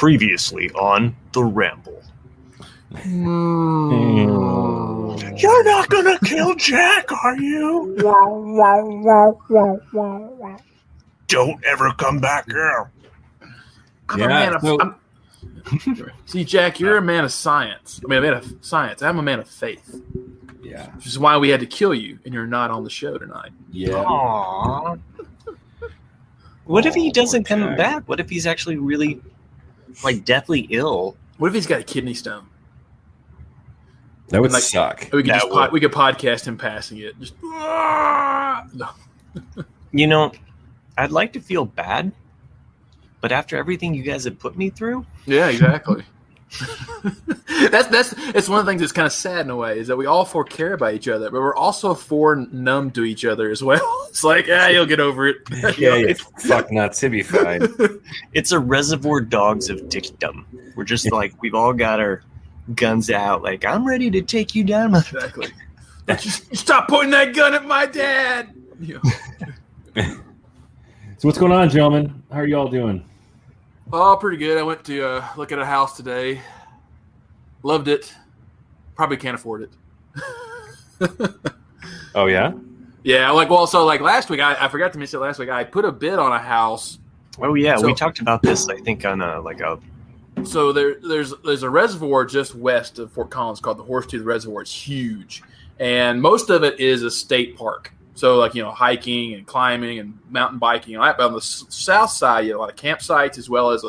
Previously on The Ramble. You're not gonna kill Jack, are you? Don't ever come back here. I'm a man of... See, Jack, you're a man of science. I mean, a man of science. I'm a man of faith. Yeah. Which is why we had to kill you, and you're not on the show tonight. Yeah. Aww. What if he doesn't come back? What if he's actually really, deathly ill? What if he's got a kidney stone? That would suck. We could we could podcast him passing it. Just no. You know, I'd like to feel bad, but after everything you guys have put me through, yeah, exactly. It's one of the things that's kind of sad in a way is that we all four care about each other, but we're also four numb to each other as well. It's like, you'll get over it. Yeah, fuck nuts, it'll be fine. It's a reservoir dogs of dickdom. We're just we've all got our guns out. Like, I'm ready to take you down. Exactly. Stop pointing that gun at my dad. So what's going on, gentlemen? How are y'all doing? Oh, pretty good. I went to look at a house today. Loved it. Probably can't afford it. Oh, yeah? Yeah, last week, I forgot to mention last week, I put a bid on a house. Oh, yeah. We talked about this, I think, on So there's a reservoir just west of Fort Collins called the Horsetooth Reservoir. It's huge. And most of it is a state park. So, hiking and climbing and mountain biking. But on the south side, you have a lot of campsites as well as a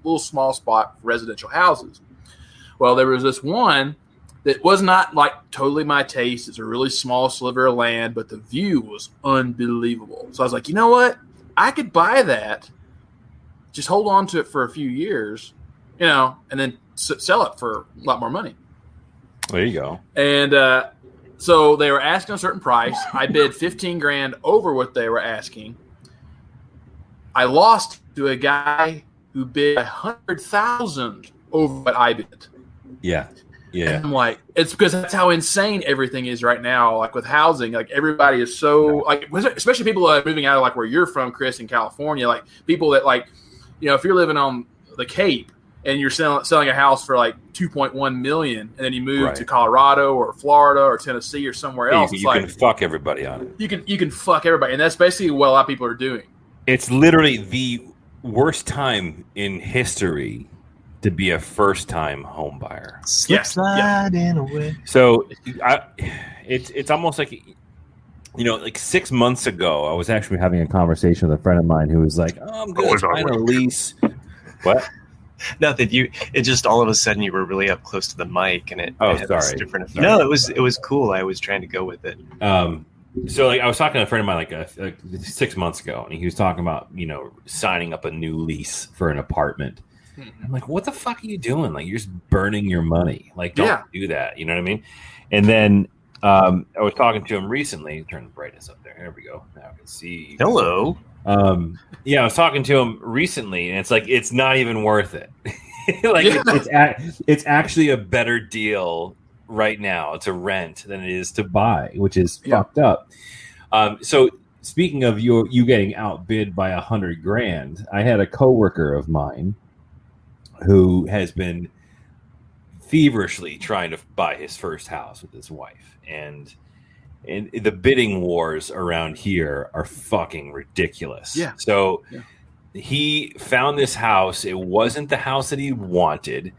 little small spot for residential houses. Well, there was this one that was not, totally my taste. It's a really small sliver of land, but the view was unbelievable. So I was like, you know what? I could buy that, just hold on to it for a few years, and then sell it for a lot more money. There you go. And so they were asking a certain price. I bid $15,000 over what they were asking. I lost to a guy who bid $100,000 over what I bid. Yeah. And I'm like, it's because that's how insane everything is right now. With housing, everybody is so especially people moving out of where you're from, Chris, in California. People that if you're living on the Cape and you're selling a house for $2.1 million, and then you move to Colorado or Florida or Tennessee or somewhere else. You can fuck everybody on it. You can fuck everybody, and that's basically what a lot of people are doing. It's literally the worst time in history to be a first-time home buyer. Slide in a way. So it's almost like 6 months ago, I was actually having a conversation with a friend of mine who was like, "Oh, I'm going to sign a lease." What? Not that it just all of a sudden you were really up close to the mic and it had this different effect. No, it was cool. I was trying to go with it. So I was talking to a friend of mine 6 months ago, and he was talking about signing up a new lease for an apartment. I'm like, what the fuck are you doing? You're just burning your money. Don't do that. You know what I mean? And then I was talking to him recently. Turn the brightness up there. There we go. Now I can see. Hello. I was talking to him recently, and it's not even worth it. It's actually a better deal right now to rent than it is to buy, which is fucked up. So speaking of you getting outbid by $100,000, I had a coworker of mine who has been feverishly trying to buy his first house with his wife, and the bidding wars around here are fucking ridiculous. Yeah. So he found this house. It wasn't the house that he wanted.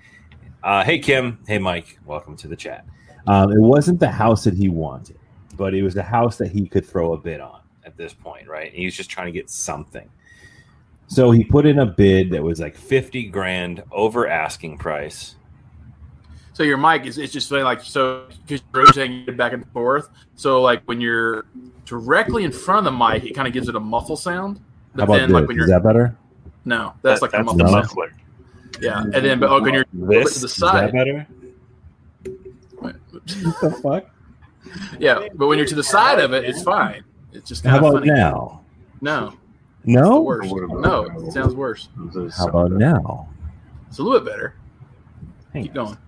Hey, Kim. Hey, Mike. Welcome to the chat. It wasn't the house that he wanted, but it was the house that he could throw a bid on at this point, right? And he was just trying to get something. So he put in a bid that was $50,000 over asking price. So your mic is just so because you're rotating it back and forth. So when you're directly in front of the mic, it kind of gives it a muffle sound. But how about this? Is that better? No, that's a muffler. Yeah, and then when you're this to the side, is that better? What the fuck? Yeah, but when you're to the side of it, it's fine. It's just kind of funny. Now? No. No? Worse. No, it sounds worse. How about now? It's a little bit better. Keep going.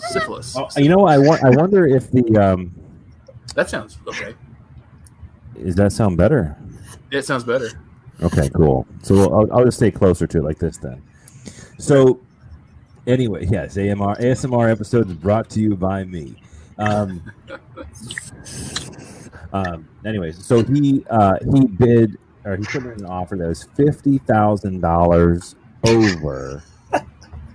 Syphilis. Oh, I wonder if the that sounds okay. Does that sound better? It sounds better. Okay, cool. So I'll just stay closer to it like this then. So anyway, yes, ASMR episode is brought to you by me. Anyways, so he bid, or he put in an offer that was $50,000 over.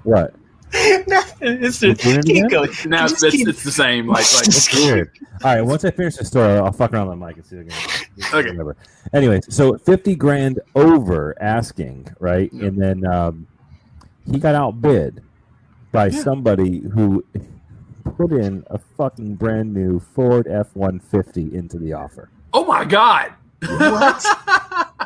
What? It's keep going. Now it's the same. Like it's weird. All right, once I finish the story, I'll fuck around on the mic and see if I can remember. Anyways, so $50,000 over asking, right? Yep. And then he got outbid by somebody who put in a fucking brand new Ford F-150 into the offer. Oh my God! What?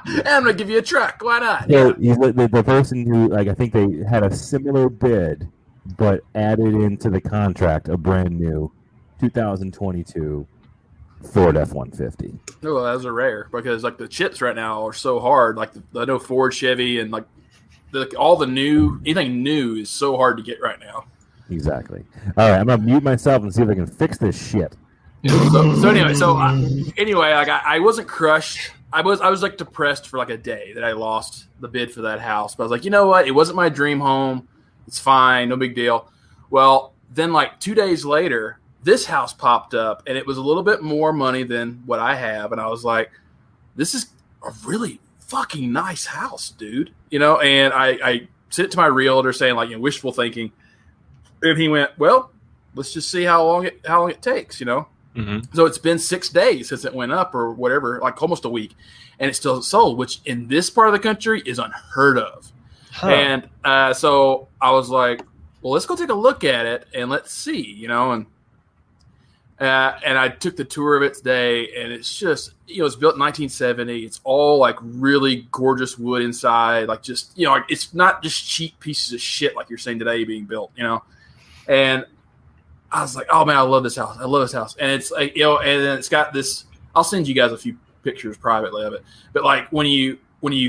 I'm gonna give you a truck. Why not? So the person who, like, I think they had a similar bid, but added into the contract a brand new 2022 Ford F-150. Oh, well, those are rare because like the chips right now are so hard. Like I know Ford, Chevy, and like anything new is so hard to get right now. Exactly. All right, I'm gonna mute myself and see if I can fix this shit. So anyway, like I wasn't crushed. I was like depressed for like a day that I lost the bid for that house. But I was like, you know what? It wasn't my dream home. It's fine, no big deal. Well, then like 2 days later, this house popped up, and it was a little bit more money than what I have. And I was like, this is a really fucking nice house, dude. You know, and I sent it to my realtor saying like, wishful thinking. And he went, well, let's just see how long it takes, you know. Mm-hmm. So it's been 6 days since it went up or whatever, like almost a week, and it's still sold, which in this part of the country is unheard of. Huh. And so I was like, well, let's go take a look at it and let's see, you know. And I took the tour of it today, and it's just, it's built in 1970. It's all like really gorgeous wood inside, like just, like it's not just cheap pieces of shit like you're saying today being built, you know. And I was like, oh man, I love this house. And it's like, and then it's got this. I'll send you guys a few pictures privately of it. But like when you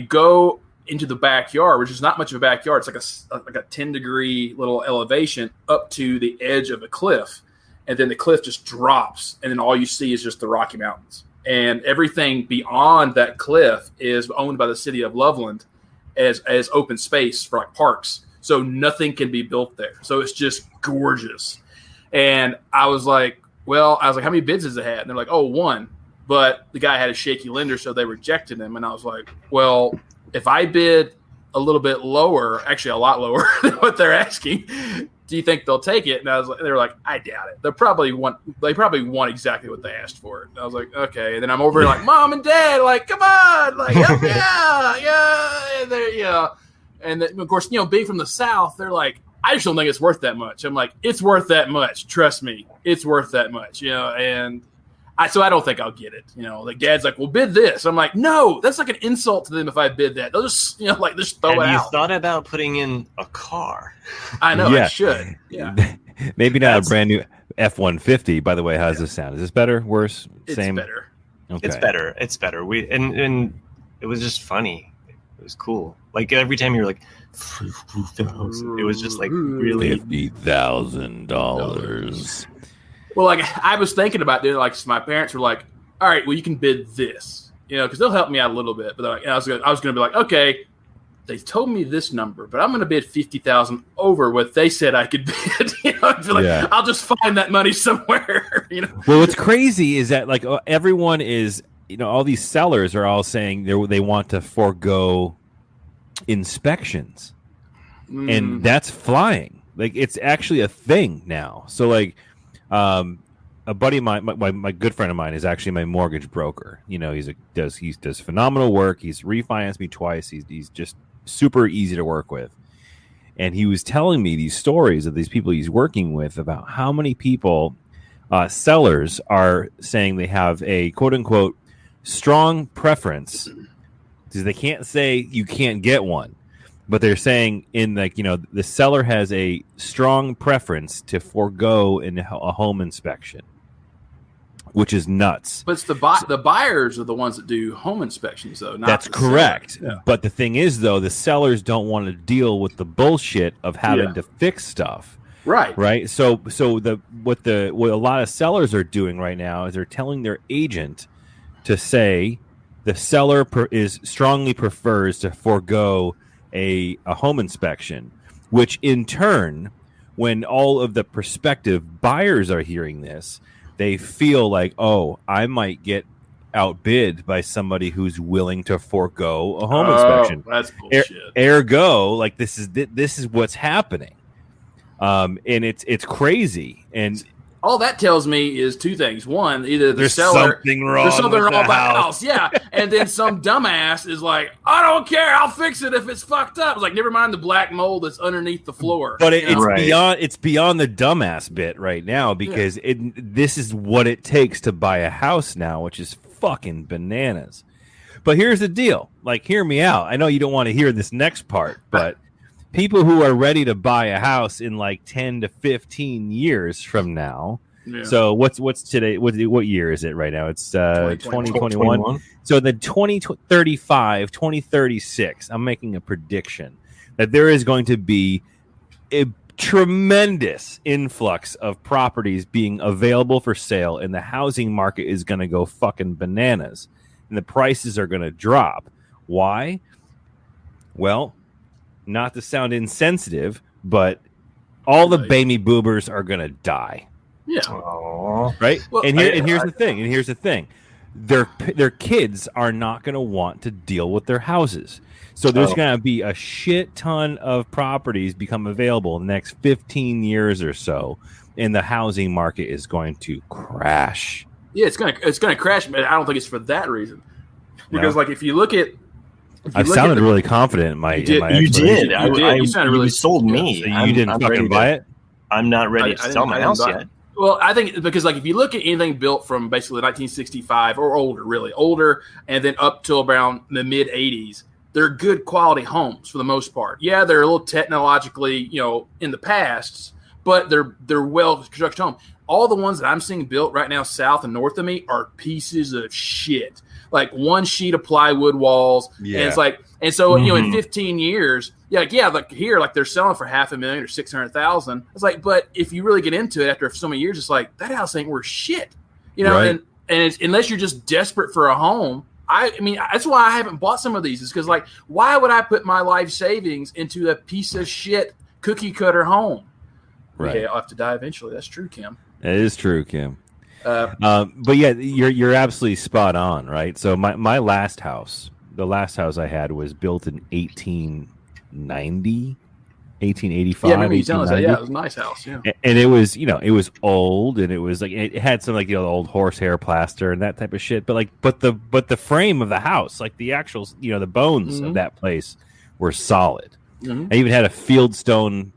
go into the backyard, which is not much of a backyard, it's like a 10-degree little elevation up to the edge of a cliff, and then the cliff just drops, and then all you see is just the Rocky Mountains, and everything beyond that cliff is owned by the city of Loveland as open space for like parks. So nothing can be built there. So it's just gorgeous. And I was like, how many bids has it had? And they're like, oh, one. But the guy had a shaky lender, so they rejected him. And I was like, well, if I bid a little bit lower, actually a lot lower than what they're asking, do you think they'll take it? And they were like, I doubt it. They probably want exactly what they asked for. And I was like, okay. And then I'm over here like, Mom and Dad, like, come on, like, yeah. And then, of course, being from the South, they're like, I just don't think it's worth that much. I'm like, it's worth that much. Trust me, it's worth that much. And I don't think I'll get it. Like Dad's like, well, bid this. I'm like, no, that's like an insult to them if I bid that. They'll just, just throw it out. You thought about putting in a car? I know, I should. Yeah. Maybe not a brand new F-150. By the way, how does this sound? Is this better? Worse? Same? It's better. Okay. It's better. And it was just funny. It was cool. Like every time you were like, it was just like really $50,000. Well, like I was thinking about it. Like my parents were like, "All right, well, you can bid this, because they'll help me out a little bit." But like, I was going to be like, "Okay, they told me this number, but I'm going to bid $50,000 over what they said I could bid." I'll just find that money somewhere. Well, what's crazy is that like everyone is. All these sellers are all saying they want to forego inspections, and that's flying. Like it's actually a thing now. So like, a buddy of mine, my good friend of mine, is actually my mortgage broker. He does phenomenal work. He's refinanced me twice. He's just super easy to work with. And he was telling me these stories of these people he's working with about how many people, sellers, are saying they have a quote unquote strong preference, because they can't say you can't get one, but they're saying the seller has a strong preference to forego a home inspection, which is nuts. But it's the buyers are the ones that do home inspections, though. Not That's correct. Yeah. But the thing is, though, the sellers don't want to deal with the bullshit of having to fix stuff. Right. So what a lot of sellers are doing right now is they're telling their agent to say the seller strongly prefers to forego a home inspection, which in turn, when all of the prospective buyers are hearing this, they feel like, oh, I might get outbid by somebody who's willing to forego a home inspection. That's bullshit. Ergo, like this is what's happening, and it's crazy. And all that tells me is two things. One, either there's seller, something wrong. There's something with wrong the about the house. house, yeah. And then some dumbass is like, I don't care, I'll fix it if it's fucked up. It's like, never mind the black mold that's underneath the floor. But it's Right. beyond the dumbass bit right now, because this is what it takes to buy a house now, which is fucking bananas. But here's the deal. Like, hear me out. I know you don't want to hear this next part, but people who are ready to buy a house in like 10 to 15 years from now. Yeah. So what's today? What year is it right now? It's 2021. So the 2035, 2036, I'm making a prediction that there is going to be a tremendous influx of properties being available for sale, and the housing market is going to go fucking bananas, and the prices are going to drop. Why? Well, not to sound insensitive, but all the baby boomers are going to die. Yeah. Aww. Right. Well, and here's the thing. Their kids are not going to want to deal with their houses. So there's going to be a shit ton of properties become available in the next 15 years or so, and the housing market is going to crash. Yeah, it's gonna crash, but I don't think it's for that reason. Because like if you look at I sounded really confident in my You did. You sounded really. You sold me. So you didn't fucking buy it? I'm not ready to sell my house yet. Well, I think because like if you look at anything built from basically 1965 or older, and then up till around the mid 80s, they're good quality homes for the most part. Yeah, they're a little technologically, in the past, but they're well constructed homes. All the ones that I'm seeing built right now south and north of me are pieces of shit. Like one sheet of plywood walls. Yeah. And it's like, and so, in 15 years, like here, like they're selling for $500,000 or $600,000. It's like, but if you really get into it after so many years, it's like that house ain't worth shit, right. and it's, unless you're just desperate for a home. I mean, that's why I haven't bought some of these, is because like, why would I put my life savings into a piece of shit cookie cutter home? Right. Yeah, I'll have to die eventually. That's true, Kim. It is true, Kim. But yeah, you're absolutely spot on, right? So my last house, the last house I had was built in 1885. Yeah, maybe you telling us that. Yeah, it was a nice house. Yeah, and it was, it was old, and it was like it had some like the old horsehair plaster and that type of shit. But the frame of the house, like the actual, the bones of that place were solid. I even had a fieldstone,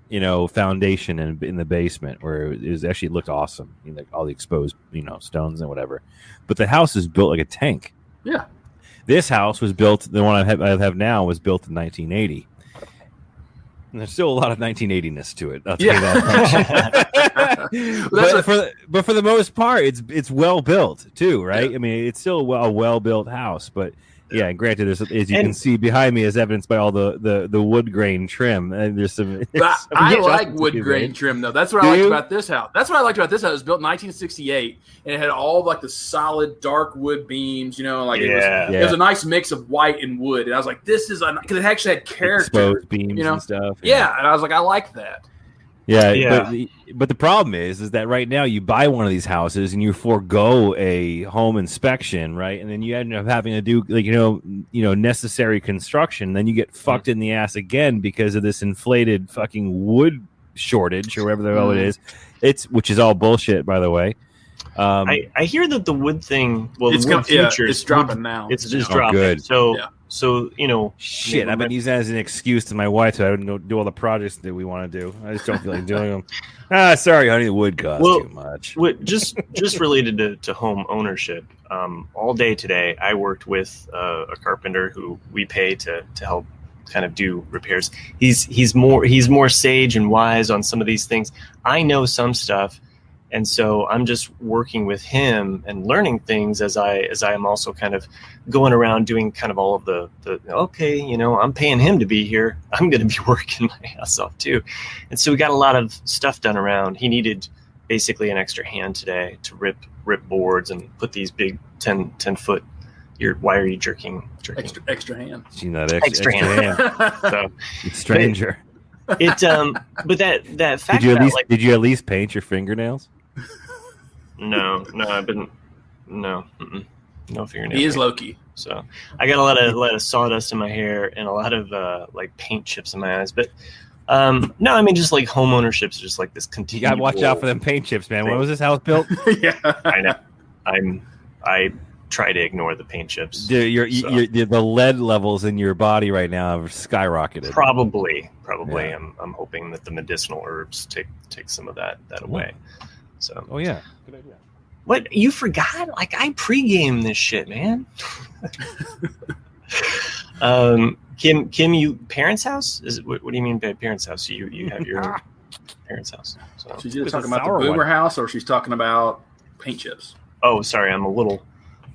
foundation in the basement where it was actually looked awesome. Like all the exposed, stones and whatever. But the house is built like a tank. Yeah. This house was built. The one I have now was built in 1980. And there's still a lot of 1980ness to it. I'll tell you that. But for the most part, it's well built too, right? Yeah. I mean, it's still a well built house, but. Yeah, and granted, as you can see behind me, as evidenced by all the wood grain trim, and there's some. I like wood grain trim though. That's what I liked about this house. That's what I liked about this house. It was built in 1968, and it had all like the solid dark wood beams. It was a nice mix of white and wood. And I was like, this is because it actually had character, exposed beams and stuff. Yeah, and I was like, I like that. Yeah. But the problem is that right now you buy one of these houses and you forego a home inspection, right? And then you end up having to do necessary construction. Then you get fucked in the ass again because of this inflated fucking wood shortage or whatever the hell it is. Which is all bullshit, by the way. I hear that the wood thing. Well, the wood futures, it's dropping now. It's just dropping. Good. So shit. I've been using that as an excuse to my wife so I don't do all the projects that we want to do. I just don't feel like doing them. Sorry, honey, the wood costs too much. Just related to home ownership. All day today, I worked with a carpenter who we pay to help kind of do repairs. He's more sage and wise on some of these things. I know some stuff. And so I'm just working with him and learning things as I am also kind of going around doing kind of all of the I'm paying him to be here. I'm going to be working my ass off too. And so we got a lot of stuff done around. He needed basically an extra hand today to rip boards and put these big 10 foot. Why are you jerking? Extra hand. Seen that extra hand. So stranger. But that fact Did you at least paint your fingernails? No, I've been no fingernails. He is Loki. So I got a lot of sawdust in my hair and a lot of like paint chips in my eyes. But no, I mean just like home ownership is just like this continual. You gotta watch out for them paint chips, man. When was this house built? Yeah, I know. I try to ignore the paint chips. The lead levels in your body right now have skyrocketed. Probably. Yeah. I'm hoping that the medicinal herbs take some of that away. So. Oh yeah, good idea. What, you forgot? Like, I pregame this shit, man. Kim, you parents' house? What do you mean by parents' house? You have your parents' house. So. She's either talking about the boomer house or she's talking about paint chips. Oh, sorry,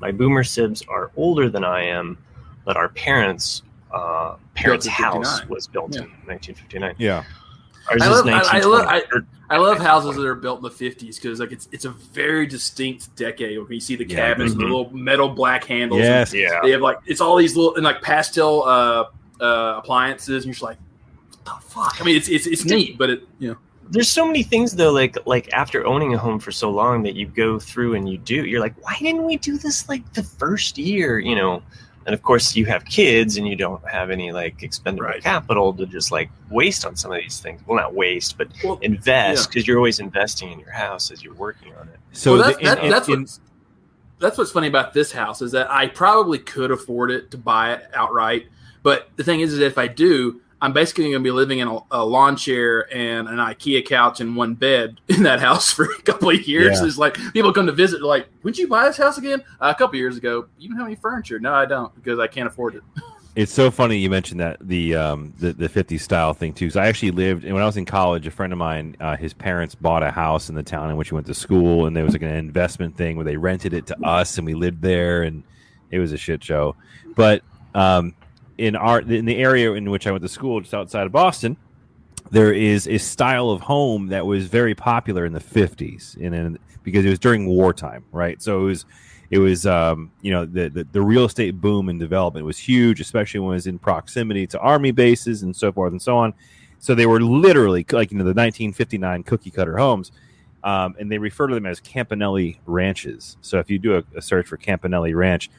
my boomer sibs are older than I am, but our parents' house was built in 1959. Yeah. Ours is 1920. I love houses that are built in the 50s because like it's a very distinct decade. When you see the cabinets, the little metal black handles. Yes, yeah. They have like it's all these little and like pastel appliances, and you're just like, what the fuck? I mean, it's neat, but There's so many things though, like after owning a home for so long that you go through and you're like, why didn't we do this like the first year, And of course you have kids and you don't have any like expendable capital to just like waste on some of these things. Well, not waste, but invest because you're always investing in your house as you're working on it. So that's what's funny about this house is that I probably could afford it to buy it outright. But the thing is that if I do, I'm basically going to be living in a lawn chair and an IKEA couch and one bed in that house for a couple of years. Yeah. It's like people come to visit, like, "Wouldn't you buy this house again?" A couple of years ago. You don't have any furniture? No, I don't because I can't afford it. It's so funny you mentioned that the 50s style thing too. So I actually lived, and when I was in college, a friend of mine, his parents bought a house in the town in which he went to school, and there was like an investment thing where they rented it to us, and we lived there, and it was a shit show. But in the area in which I went to school, just outside of Boston, there is a style of home that was very popular in the 50s, because it was during wartime, right? So it was the real estate boom and development was huge, especially when it was in proximity to army bases and so forth and so on. So they were literally like the 1959 cookie cutter homes, and they refer to them as Campanelli ranches. So if you do a search for Campanelli Ranch,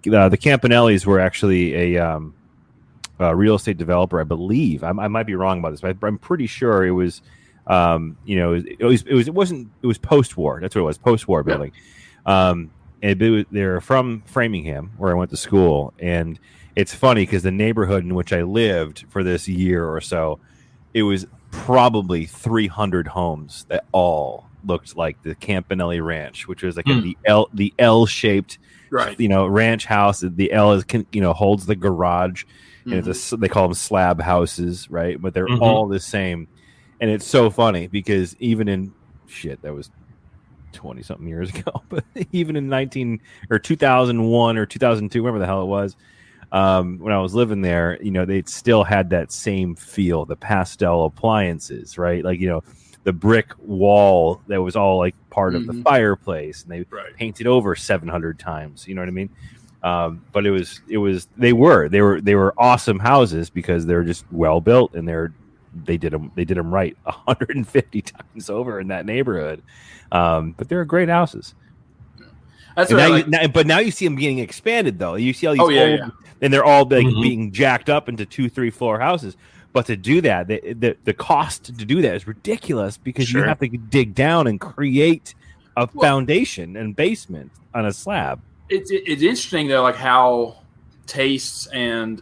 the Campanellis were actually a real estate developer, I believe. I might be wrong about this, but I'm pretty sure it was. It was post-war. That's what it was, post-war building. They're from Framingham, where I went to school, and it's funny because the neighborhood in which I lived for this year or so, it was probably 300 homes that all looked like the Campanelli Ranch, which was like the L-shaped, ranch house. The L is holds the garage. And they call them slab houses, right? But they're all the same. And it's so funny because even in that was 20 something years ago, but even in 2001 or 2002, whatever the hell it was, when I was living there, they still had that same feel, the pastel appliances, right? Like, the brick wall that was all like part of the fireplace, and they painted over 700 times. You know what I mean? But they were awesome houses because they're just well built, and they did them right 150 times over in that neighborhood. But they're great houses. That's but now you see them getting expanded though. You see all these and they're all being jacked up into 2-3 floor houses. But to do that, the cost to do that is ridiculous because you have to dig down and create a foundation and basement on a slab. It's interesting though, like how tastes and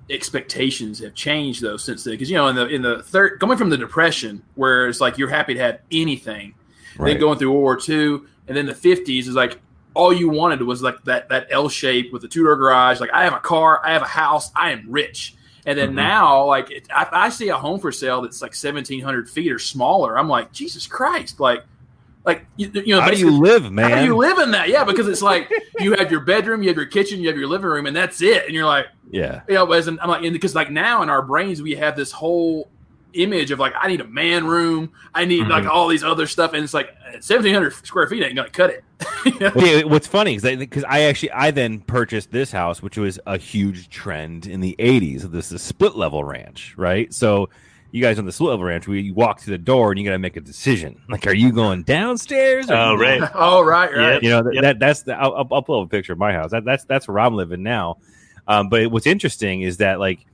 expectations have changed though since then. Because in the third, coming from the Depression, where it's like you're happy to have anything, then going through World War II, and then the 50s is like all you wanted was like that L shape with the 2-door garage. Like I have a car, I have a house, I am rich. And then now, like I see a home for sale that's like 1,700 feet or smaller. I'm like, Jesus Christ, like. How do you live, man? How do you live in that? Yeah, because it's like you have your bedroom, you have your kitchen, you have your living room, and that's it. And you're like, I'm like, because like now in our brains we have this whole image of like, I need a man room. I need like all these other stuff. And it's like 1,700 square feet ain't going to cut it. Okay, what's funny is because I then purchased this house, which was a huge trend in the 80s. This is a split level ranch, right? So you guys on the split level ranch, you walk to the door and you got to make a decision. Like, are you going downstairs? Oh, right. Right. You know, that's the, I'll pull up a picture of my house. That's where I'm living now. But what's interesting is that, like,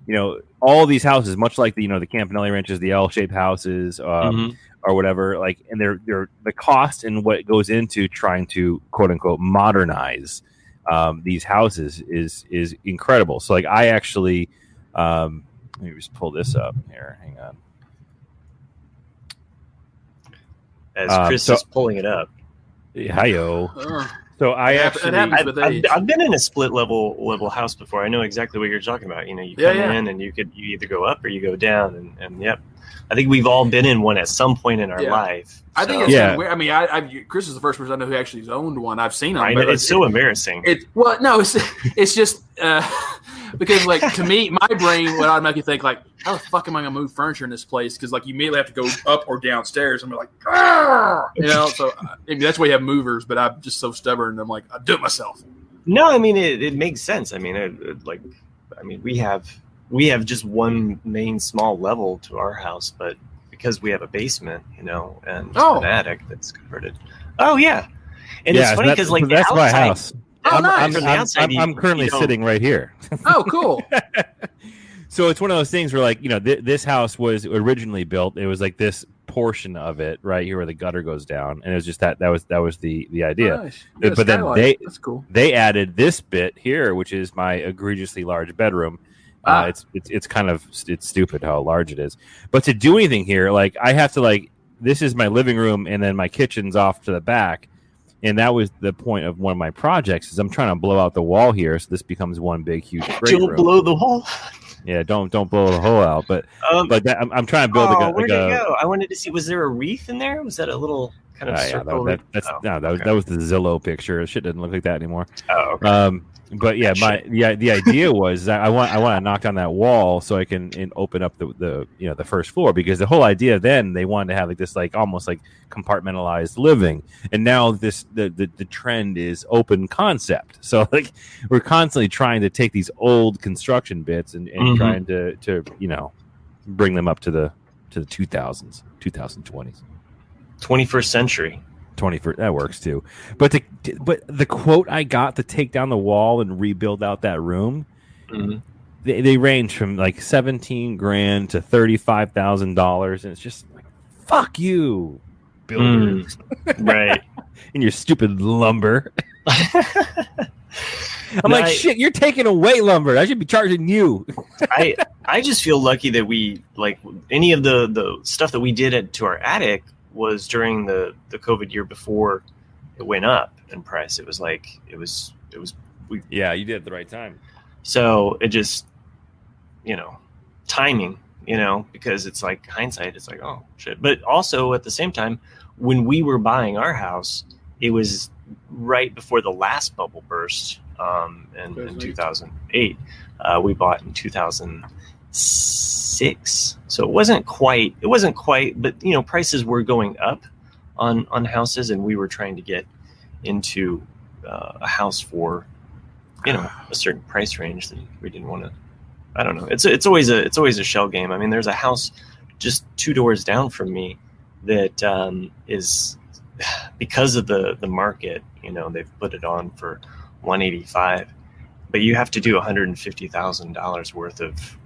you know, all these houses, much like the, you know, the Campanelli ranches, the L-shaped houses, or whatever, like, and they're the cost and what goes into trying to quote unquote modernize these houses is incredible. So, like, I actually, let me just pull this up here. Hang on. As Chris is pulling it up. Hi-yo. So I've been in a split level house before. I know exactly what you're talking about. You know, you come in and you either go up or you go down, and yep. I think we've all been in one at some point in our life. I think it's weird. I mean, Chris is the first person I know who actually has owned one. I've seen them. Right, but it's so embarrassing. It's just because, like, to me, my brain would automatically think, like, how the fuck am I going to move furniture in this place? Because, like, you immediately have to go up or downstairs and be like, Argh! You know. So maybe that's why you have movers. But I'm just so stubborn. I'm like, I do it myself. No, I mean it makes sense. I mean, we have just one main small level to our house, but because we have a basement, you know, and an attic that's converted. Oh yeah, and it's funny because, like, that's outside, my house. I'm currently sitting right here. Oh, cool. So it's one of those things where, like, you know, this house was originally built. It was like this portion of it right here where the gutter goes down, and it was just that was the idea. Nice. But then that's cool. They added this bit here, which is my egregiously large bedroom. It's kind of stupid how large it is. But to do anything here, like, I have to, like, this is my living room, and then my kitchen's off to the back. And that was the point of one of my projects, is I'm trying to blow out the wall here, so this becomes one big, huge break room. Blow the wall. Yeah, don't blow the hole out. But I'm trying to build where'd it go? I wanted to see. Was there a wreath in there? Was that a little kind of circle? That was the Zillow picture. Shit doesn't look like that anymore. Oh, okay. But yeah, the idea was that I want to knock down that wall so I can open up the first floor, because the whole idea then they wanted to have like this, like, almost like compartmentalized living, and now the trend is open concept. So, like, we're constantly trying to take these old construction bits and trying to you know, bring them up to the 2000s, 2020s, 21st century. 21st, that works too. But the quote I got to take down the wall and rebuild out that room, they range from like $17,000 to $35,000, and it's just like, fuck you, builders, right? And your stupid lumber. Like, shit, you're taking away lumber. I should be charging you. I just feel lucky that we, like, any of the stuff that we did to our attic was during the COVID year before it went up in price. It was you did at the right time. So it just, you know, timing, you know, because it's like hindsight, it's like, oh shit. But also at the same time, when we were buying our house, it was right before the last bubble burst in 2008. We bought in 2006, so it wasn't quite, but, you know, prices were going up on houses, and we were trying to get into a house for, you know, a certain price range that we didn't want to. I don't know. It's always a shell game. I mean, there's a house just 2 doors down from me that is, because of the market, you know, they've put it on for $185, but you have to do $150,000 worth of,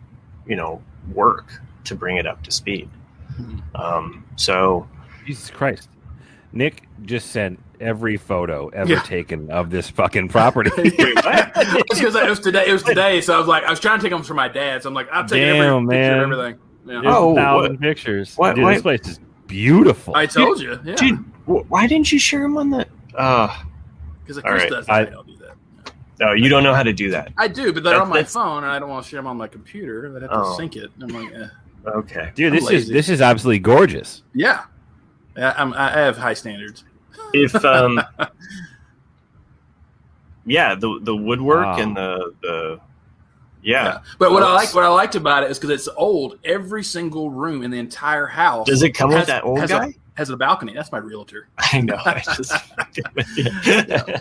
you know, work to bring it up to speed. So, Jesus Christ, Nick just sent every photo ever taken of this fucking property. Wait, what? Because it was today. So I was trying to take them for my dad. So I'm like, I'm taking every picture of everything. Yeah. There's 1,000 pictures. Dude, this place is beautiful. I told you. Yeah. Dude, why didn't you share them on the? Because Chris does that. I don't do that. No, you don't know how to do that. I do, but they're on my phone, and I don't want to share them on my computer. I'd have to sync it. I'm like, okay, dude, this is absolutely gorgeous. Yeah, I have high standards. If the woodwork and the Yeah. But what I liked about it is because it's old. Every single room in the entire house. Does it come with that old guy? Has a balcony. That's my realtor. I know. I just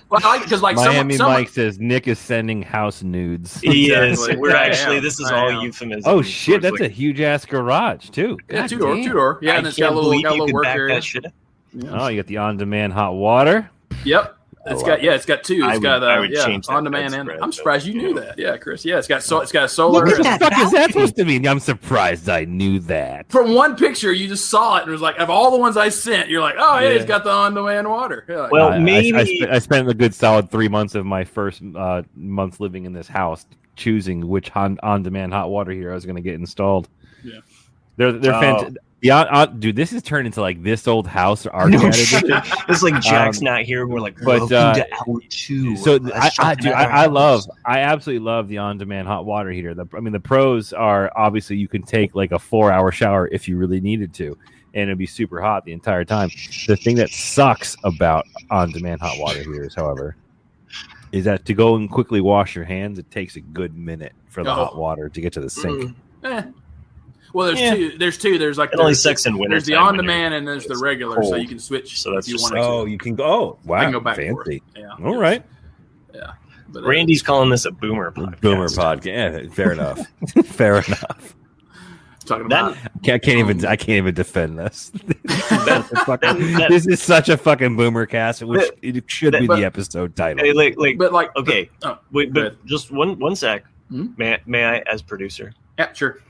Well, I like because like Miami someone, Mike says Nick is sending house nudes. He Exactly. is. We're I actually. am. This is I all am. euphemism. Oh shit, towards, that's a huge ass garage too. Yeah, God two damn. door. Yeah, I and it's got a can't little, believe you could work back area. that shit up. Oh, you got the on-demand hot water. Yep. It's got two. I It's got would change that on demand and bedspread, I'm surprised you knew but, that. Yeah, Chris. Yeah, it's got a solar. What the that fuck is that balcony. supposed to mean? I'm surprised I knew that. From one picture, you just saw it and it was like, of all the ones I sent, you're like, oh, yeah, Yeah. it's got the on-demand water. Yeah, like, Well, I maybe I spent a good solid 3 months of my first month living in this house choosing which on-demand hot water heater I was going to get installed. Yeah. They're fantastic. Dude, this has turned into like this old house arcade edition. it's like Jack's not here. We're like, but, welcome to hour 2. So Let's talk about I absolutely love the on-demand hot water heater. The pros are obviously you can take like a 4-hour shower if you really needed to, and it'd be super hot the entire time. The thing that sucks about on-demand hot water heaters, however, is that to go and quickly wash your hands, it takes a good minute for the hot water to get to the sink. Well, there's two. There's like It only sucks in winter. There's the on-demand and there's the regular, so cold. you can switch. So that's if you just want Oh, you can go. Oh, wow, I can go back and forth. fancy. Yeah. All right, Yeah. But, Randy's calling this a boomer podcast. boomer podcast. Yeah, fair enough. Fair enough. talking about I can't even defend this. that- This is such a fucking boomer cast, which it should be the episode title. Hey, okay. Wait, go ahead. but just one sec. Hmm? May I, as producer? Yeah, sure.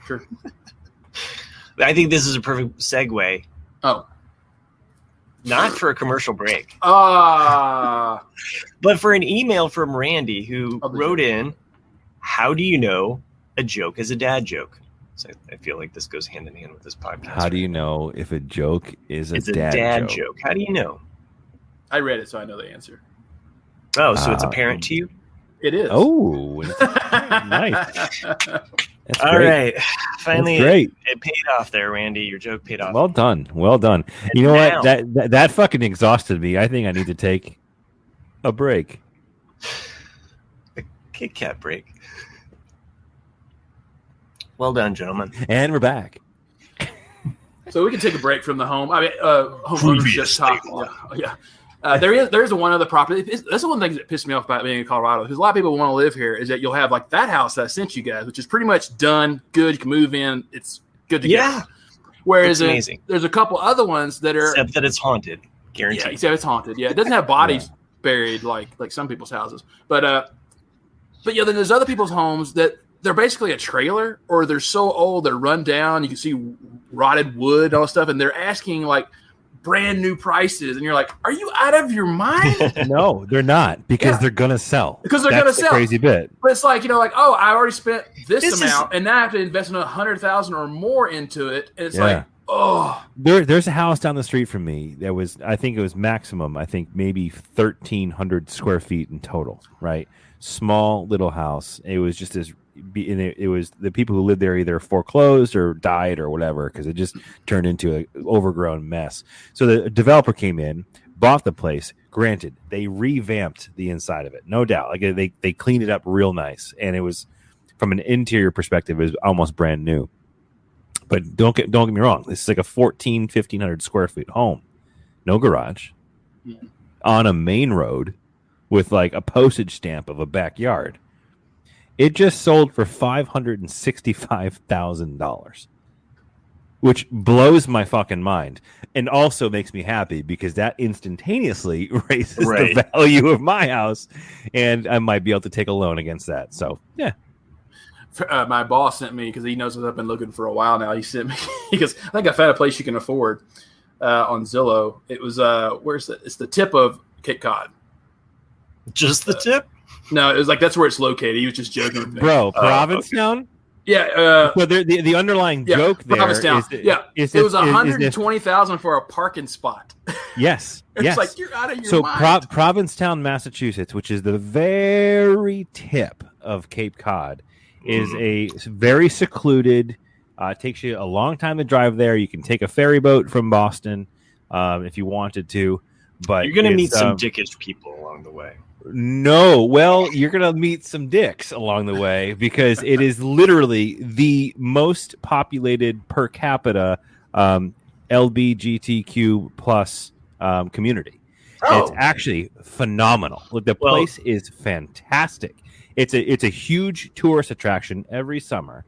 I think this is a perfect segue. Oh. Not for a commercial break, Ah. but for an email from Randy who Oh, the wrote joke. in, how do you know a joke is a dad joke? So I feel like this goes hand in hand with this podcast. How do you know if a joke is It's dad a dad joke? joke. How do you know? I read it, so I know the answer. Oh, so it's apparent to you? It is. Oh, nice. That's All great. right. Finally, That's great. It paid off there, Randy. Your joke paid off. Well done. And you know now- what? That fucking exhausted me. I think I need to take a break. A Kit Kat break. Well done, gentlemen. And we're back. So we can take a break from the home. I mean, home ownership talk. Yeah. There's one other property. That's the one thing that pissed me off about being in Colorado, because a lot of people want to live here. Is that you'll have like that house that I sent you guys, which is pretty much done, good. You can move in. It's good to Yeah. go. Whereas It's amazing. there's a couple other ones that are Except that it's haunted. yeah, Guaranteed. except it's haunted. Yeah, it doesn't have bodies buried like some people's houses. But yeah, then there's other people's homes that they're basically a trailer, or they're so old they're run down. You can see rotted wood and all that stuff, and they're asking like brand new prices, and you're like, "Are you out of your mind?" No, they're not, because Yeah. they're gonna sell. Because they're That's gonna the sell. crazy bit. But it's like, like, oh, I already spent this This amount, and now I have to invest in 100,000 or more into it, and it's Yeah. like, oh, There's a house down the street from me that was, I think it was maximum, maybe 1,300 square feet in total, right? Small little house. It was just it was the people who lived there either foreclosed or died or whatever, because it just turned into an overgrown mess. So the developer came in, bought the place. Granted, they revamped the inside of it, no doubt. Like they cleaned it up real nice, and it was, from an interior perspective, it was almost brand new. But don't get me wrong. This is like a 1,500 square feet home, no garage, on a main road with like a postage stamp of a backyard. It just sold for $565,000, which blows my fucking mind, and also makes me happy because that instantaneously raises the value of my house, and I might be able to take a loan against that. So yeah. My boss sent me, because he knows that I've been looking for a while now. He sent me because I think I found a place you can afford on Zillow. It was where's it? It's the tip of Cape Cod. Just the tip? No, it was like that's where it's located. He was just joking with me. Bro, Provincetown? Yeah. So the underlying joke there Provincetown. is it was 120,000 for a parking spot. Yes. It's yes. like you're out of your So mind. Provincetown, Massachusetts, which is the very tip of Cape Cod, is a very secluded. Takes you a long time to drive there. You can take a ferry boat from Boston if you wanted to, but you're going to meet some dickish people along the way. No, well, you're gonna meet some dicks along the way because it is literally the most populated per capita LBGTQ plus community. And it's actually phenomenal. Look, the place is fantastic. It's a huge tourist attraction every summer.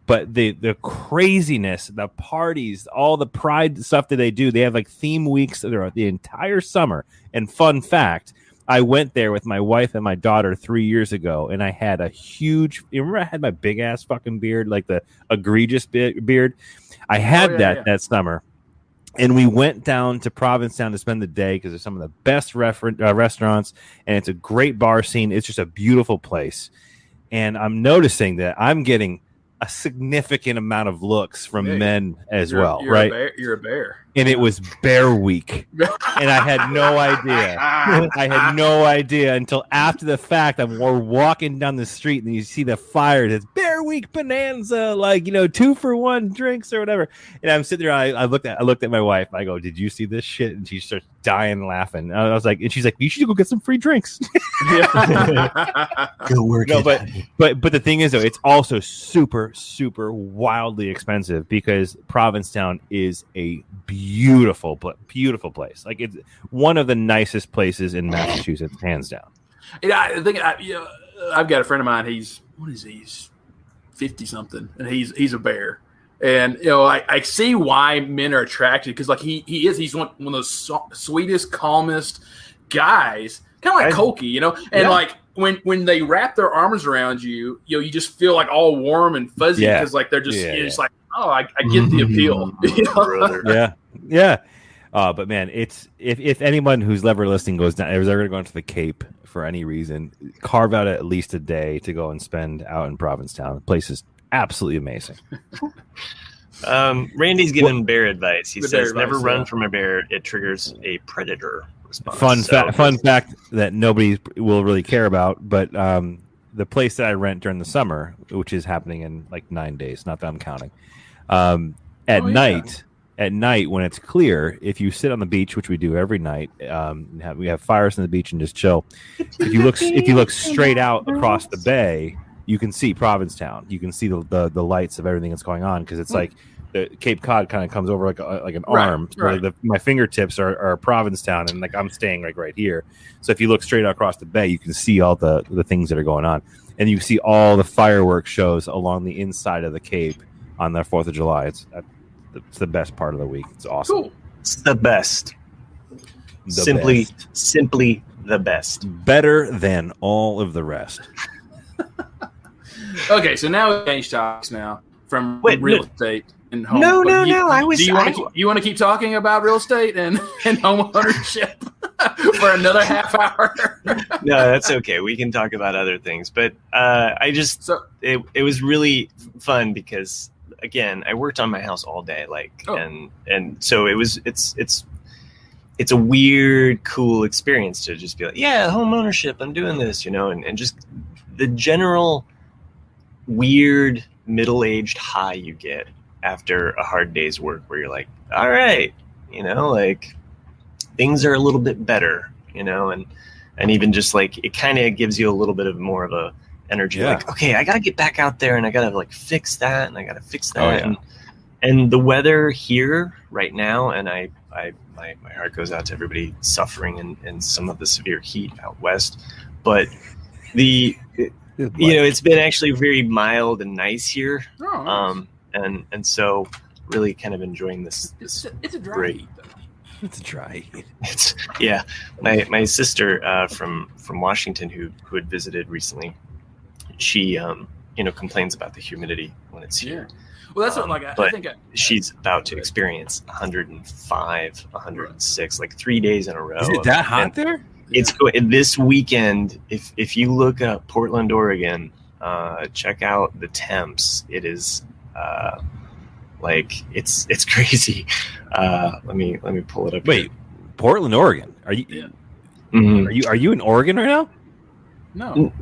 But the craziness, the parties, all the pride stuff that they do, they have like theme weeks throughout the entire summer. And fun fact, I went there with my wife and my daughter 3 years ago, and I had a huge. You remember I had my big ass fucking beard, like the egregious beard. I had that summer, and we went down to Provincetown to spend the day because there's some of the best restaurants, and it's a great bar scene. It's just a beautiful place, and I'm noticing that I'm getting a significant amount of looks from men as well, right? You're a bear. And it was Bear Week. And I had no idea. I had no idea until after the fact. We're walking down the street and you see the fire. It's Bear Week Bonanza, 2-for-1 drinks or whatever. And I'm sitting there. I looked at my wife. I go, "Did you see this shit?" And she starts dying laughing. I was like, and she's like, "You should go get some free drinks." Go work. No, but the thing is though, it's also super, super wildly expensive because Provincetown is a beautiful place. Like, it's one of the nicest places in Massachusetts, hands down. I think I've got a friend of mine. He's 50 something, and he's a bear. And I see why men are attracted because he's one of those sweetest, calmest guys, kind of like Cokie, And when they wrap their arms around you, you just feel like all warm and fuzzy because they're just you're just like, oh, I get the appeal. Yeah. But man, it's if anyone who's ever listening is ever going to go into the Cape for any reason, carve out at least a day to go and spend out in Provincetown. The place is absolutely amazing. Randy's giving bear advice. He says, "Never run from a bear; it triggers a predator response." Fun fact that nobody will really care about, but the place that I rent during the summer, which is happening in like 9 days, not that I'm counting. At night when it's clear, if you sit on the beach, which we do every night, we have fires on the beach and just chill. If you look straight out across the bay, you can see Provincetown. You can see the lights of everything that's going on because it's like the Cape Cod kind of comes over like an arm. Right. So my fingertips are Provincetown, and like I'm staying right here. So if you look straight out across the bay, you can see all the things that are going on, and you see all the fireworks shows along the inside of the Cape on the 4th of July. It's the best part of the week. It's awesome. Cool. It's the best. Simply the best. Better than all of the rest. Okay, so now we change topics now from real estate and home. No. You want to keep talking about real estate and home ownership for another half hour? No, that's okay. We can talk about other things, but it was really fun because, again, I worked on my house all day, and so it's a weird, cool experience to just be like, yeah, home ownership, I'm doing this, and just the general weird middle-aged high you get after a hard day's work where you're like, all right, things are a little bit better, and even just it kind of gives you a little bit of more of a energy, okay, I gotta get back out there and I gotta fix that and I gotta fix that. And the weather here right now, and my heart goes out to everybody suffering in some of the severe heat out west, but it's been actually very mild and nice here. And so really kind of enjoying this. It's a dry heat though. It's a dry heat. My sister from Washington who had visited recently, she complains about the humidity when it's here. Well, that's what I think she's about to experience 105, 106, 3 days in a row. Is it that hot there? It's this weekend. If you look up Portland, Oregon, check out the temps. It is it's crazy. Let me pull it up. Wait, here. Portland, Oregon? Are you? Yeah. Mm-hmm. Are you in Oregon right now? No.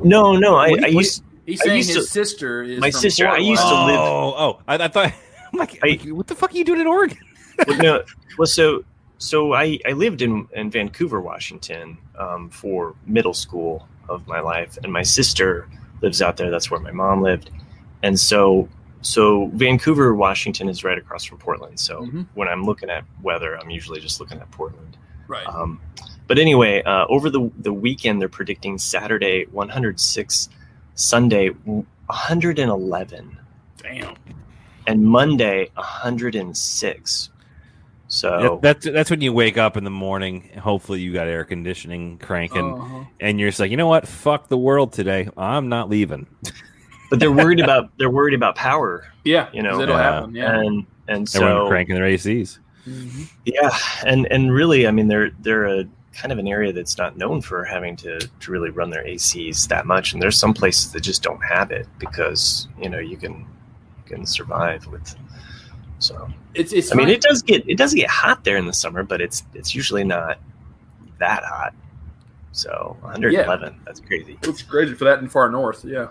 He's saying his sister is my from sister. Portland. I used to live. I thought. I'm like, what the fuck are you doing in Oregon? So So I lived in Vancouver, Washington, for middle school of my life, and my sister lives out there. That's where my mom lived, and so Vancouver, Washington is right across from Portland. So when I'm looking at weather, I'm usually just looking at Portland. Right. But anyway, over the weekend, they're predicting Saturday 106, Sunday 111. Damn. And Monday 106. So that's when you wake up in the morning. Hopefully, you got air conditioning cranking, and you're just like, you know what? Fuck the world today. I'm not leaving. But they're worried about power. Yeah, it'll happen. Yeah, and so everyone cranking their ACs. Yeah, and really, I mean, they're a kind of an area that's not known for having to really run their ACs that much, and there's some places that just don't have it because you can survive with. So it's. I mean, it does get hot there in the summer, but it's usually not that hot. So 111, that's crazy. It's crazy for that in far north. Yeah.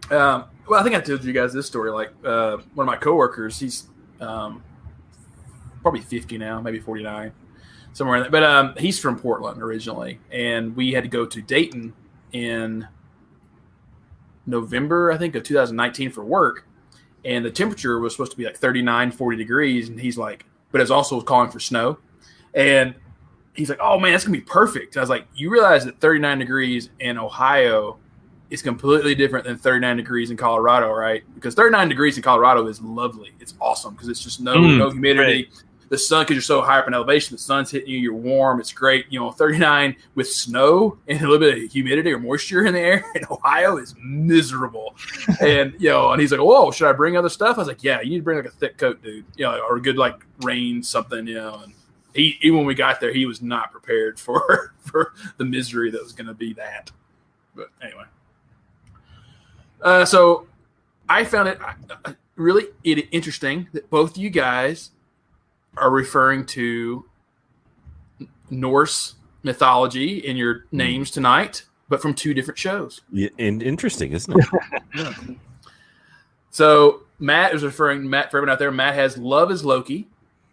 Well, I think I told you guys this story. Like one of my coworkers, he's probably 50 now, maybe 49, somewhere in there. But he's from Portland originally, and we had to go to Dayton in November, I think, of 2019 for work. And the temperature was supposed to be like 39, 40 degrees. And he's like, but it's also calling for snow. And he's like, oh, man, that's going to be perfect. And I was like, you realize that 39 degrees in Ohio is completely different than 39 degrees in Colorado, right? Because 39 degrees in Colorado is lovely. It's awesome because it's just no humidity. Right. The sun, because you're so high up in elevation, the sun's hitting you, you're warm, it's great. 39 with snow and a little bit of humidity or moisture in the air in Ohio is miserable. And, and he's like, whoa, should I bring other stuff? I was like, yeah, you need to bring like a thick coat, dude, or a good like rain something, and even when we got there, he was not prepared for the misery that was going to be that. But anyway. So I found it really interesting that both of you guys are referring to Norse mythology in your names tonight, but from two different shows. Yeah, and interesting, isn't it? Yeah. So Matt is referring, for everyone out there, Matt has Love is Loki,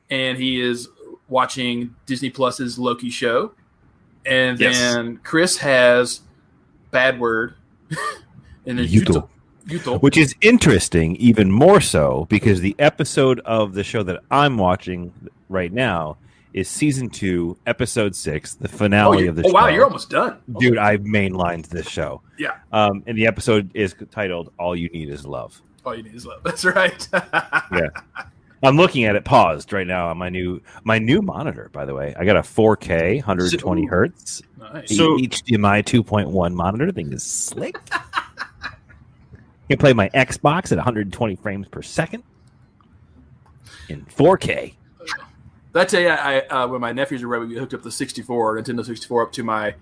and he is watching Disney Plus's Loki show. And then Chris has Bad Word and then Yuto. Which is interesting, even more so, because the episode of the show that I'm watching right now is season 2, episode 6, the finale of the show. Oh, wow, you're almost done. Dude, I've mainlined this show. Yeah. And the episode is titled All You Need Is Love. All You Need Is Love. That's right. Yeah. I'm looking at it paused right now on my new monitor, by the way. I got a 4K, 120 hertz. Nice. So, HDMI 2.1 monitor. The thing is slick. I can play my Xbox at 120 frames per second in 4K. That's when my nephews were ready, we hooked up the Nintendo 64 up to my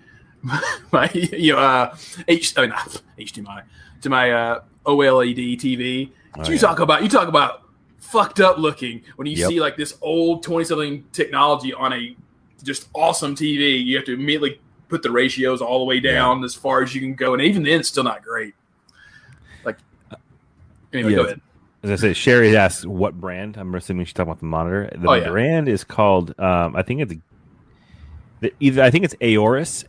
HDMI to my OLED TV. You talk about fucked up looking when you see like this old 20-something technology on a just awesome TV. You have to immediately put the ratios all the way down as far as you can go, and even then, it's still not great. Anyway, go ahead. As I said, Sherry asked what brand. I'm assuming she's talking about the monitor. The brand is called. I think it's Aorus,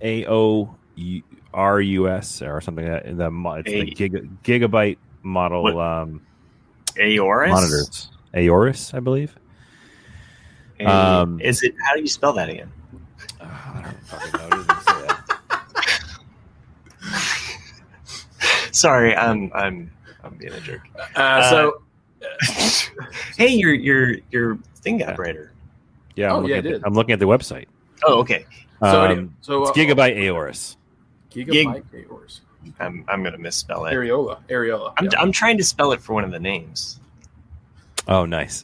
AORUS, or something like that. It's the gigabyte model. Aorus monitors. Aorus, I believe. Is it? How do you spell that again? I don't fucking know. I didn't say that. Sorry, I'm being a jerk. Hey, your thing got brighter. Yeah, I'm looking at the website. Oh, okay. It's Gigabyte Aorus. Gigabyte Aorus. I'm gonna misspell it. Areola. I'm trying to spell it for one of the names. Oh, nice.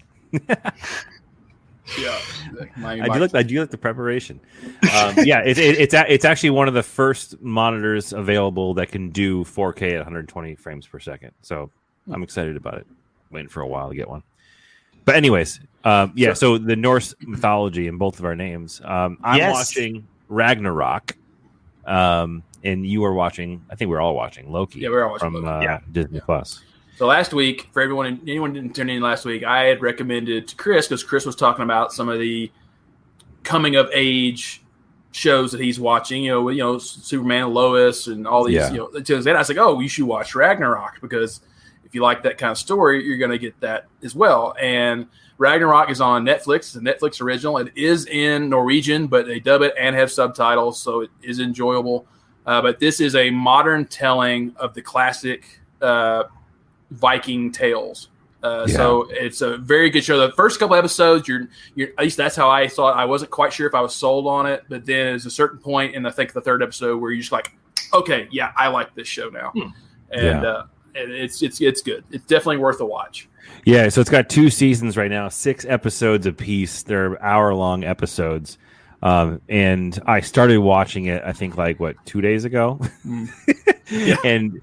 Yeah, I do like the preparation. It's actually one of the first monitors available that can do 4K at 120 frames per second. So I'm excited about it. Waiting for a while to get one. But anyways, so the Norse mythology in both of our names. I'm watching Ragnarok, and you are watching. I think we're all watching Loki. Yeah, we're all watching Loki. Disney Plus. So last week, for anyone who didn't tune in last week, I had recommended to Chris, because Chris was talking about some of the coming of age shows that he's watching. You know, Superman, Lois, and all these. Yeah. You know, and I was like, oh, you should watch Ragnarok, because if you like that kind of story, you're going to get that as well. And Ragnarok is on Netflix. It's a Netflix original. It is in Norwegian, but they dub it and have subtitles, so it is enjoyable. But this is a modern telling of the classic Viking tales. So it's a very good show. The first couple episodes, you're at least that's how I thought. I wasn't quite sure if I was sold on it, but then there's a certain point in I think the third episode where you're just like, okay, yeah, I like this show now, and it's good. It's definitely worth a watch. Yeah, so it's got 2 seasons right now, 6 episodes apiece. They're hour-long episodes. And I started watching it, I think, 2 days ago. And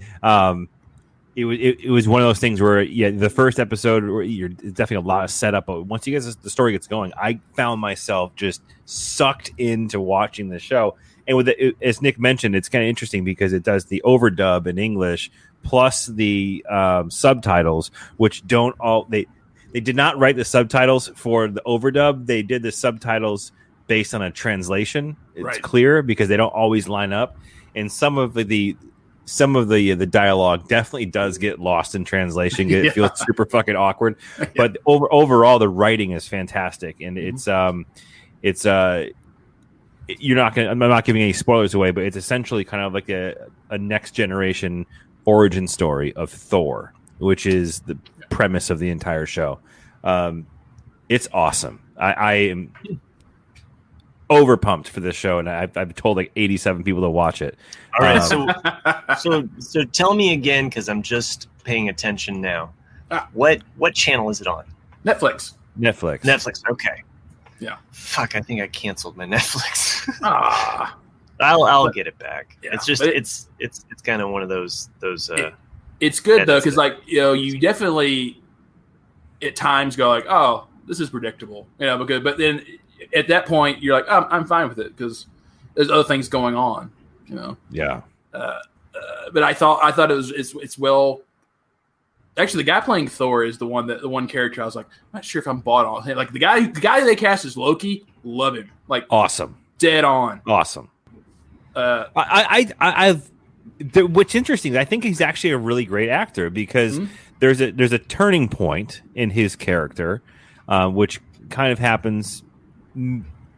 it was one of those things where, the first episode, it's definitely a lot of setup. But once the story gets going, I found myself just sucked into watching the show. And as Nick mentioned, it's kind of interesting because it does the overdub in English plus the subtitles, which they did not write the subtitles for the overdub. They did the subtitles based on a translation. It's clear because they don't always line up, and some of the dialogue definitely does get lost in translation. It feels super fucking awkward. But overall, the writing is fantastic, and I'm not giving any spoilers away, but it's essentially kind of like a next generation origin story of Thor, which is the premise of the entire show. It's awesome. I am over pumped for this show, and I've told 87 people to watch it. All right, so tell me again, because I'm just paying attention now. What channel is it on? Netflix. Okay. Yeah. Fuck, I think I canceled my Netflix. I'll get it back. Yeah, it's just it's kind of one of those. It's good though, because you definitely at times go like, oh, this is predictable, but then at that point you're like, oh, I'm fine with it because there's other things going on, Yeah. But I thought it's well. Actually, the guy playing Thor is the one character I was like, I'm not sure if I'm bought on him. Like the guy they cast as Loki, love him. Like awesome, dead on, awesome. What's interesting, I think he's actually a really great actor because there's a turning point in his character, which kind of happens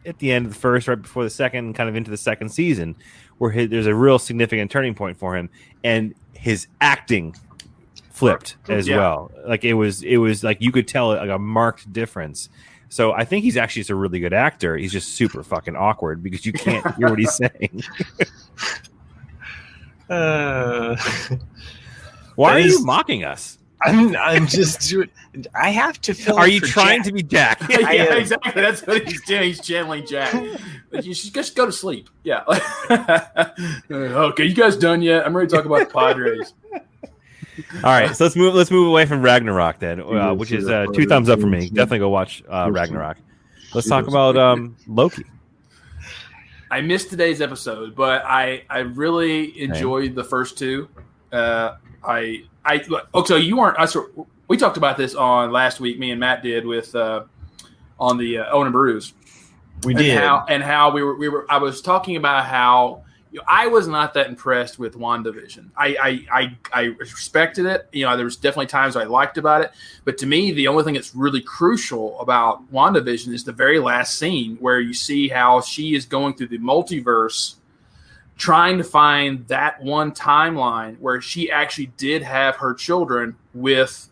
at the end of the first, right before the second, kind of into the second season, where there's a real significant turning point for him, and his acting flipped as well. Like it was like you could tell like a marked difference. So I think he's actually just a really good actor. He's just super fucking awkward because you can't hear what he's saying. Why are you mocking us? I'm just doing. I have to fill. Are you trying to be Jack? Yeah, exactly. That's what he's doing. He's channeling Jack. But you should just go to sleep. Yeah. Okay, you guys done yet? I'm ready to talk about the Padres. All right, so let's move away from Ragnarok then, which is 2 thumbs up for me. Definitely go watch Ragnarok. Let's talk about Loki. I missed today's episode, but I really enjoyed the first 2. So you weren't. We talked about this on last week. Me and Matt did with on the Owen and Brews. We did, and how we were. I was talking about how. I was not that impressed with WandaVision. I respected it. There was definitely times I liked about it. But to me, the only thing that's really crucial about WandaVision is the very last scene where you see how she is going through the multiverse, trying to find that one timeline where she actually did have her children with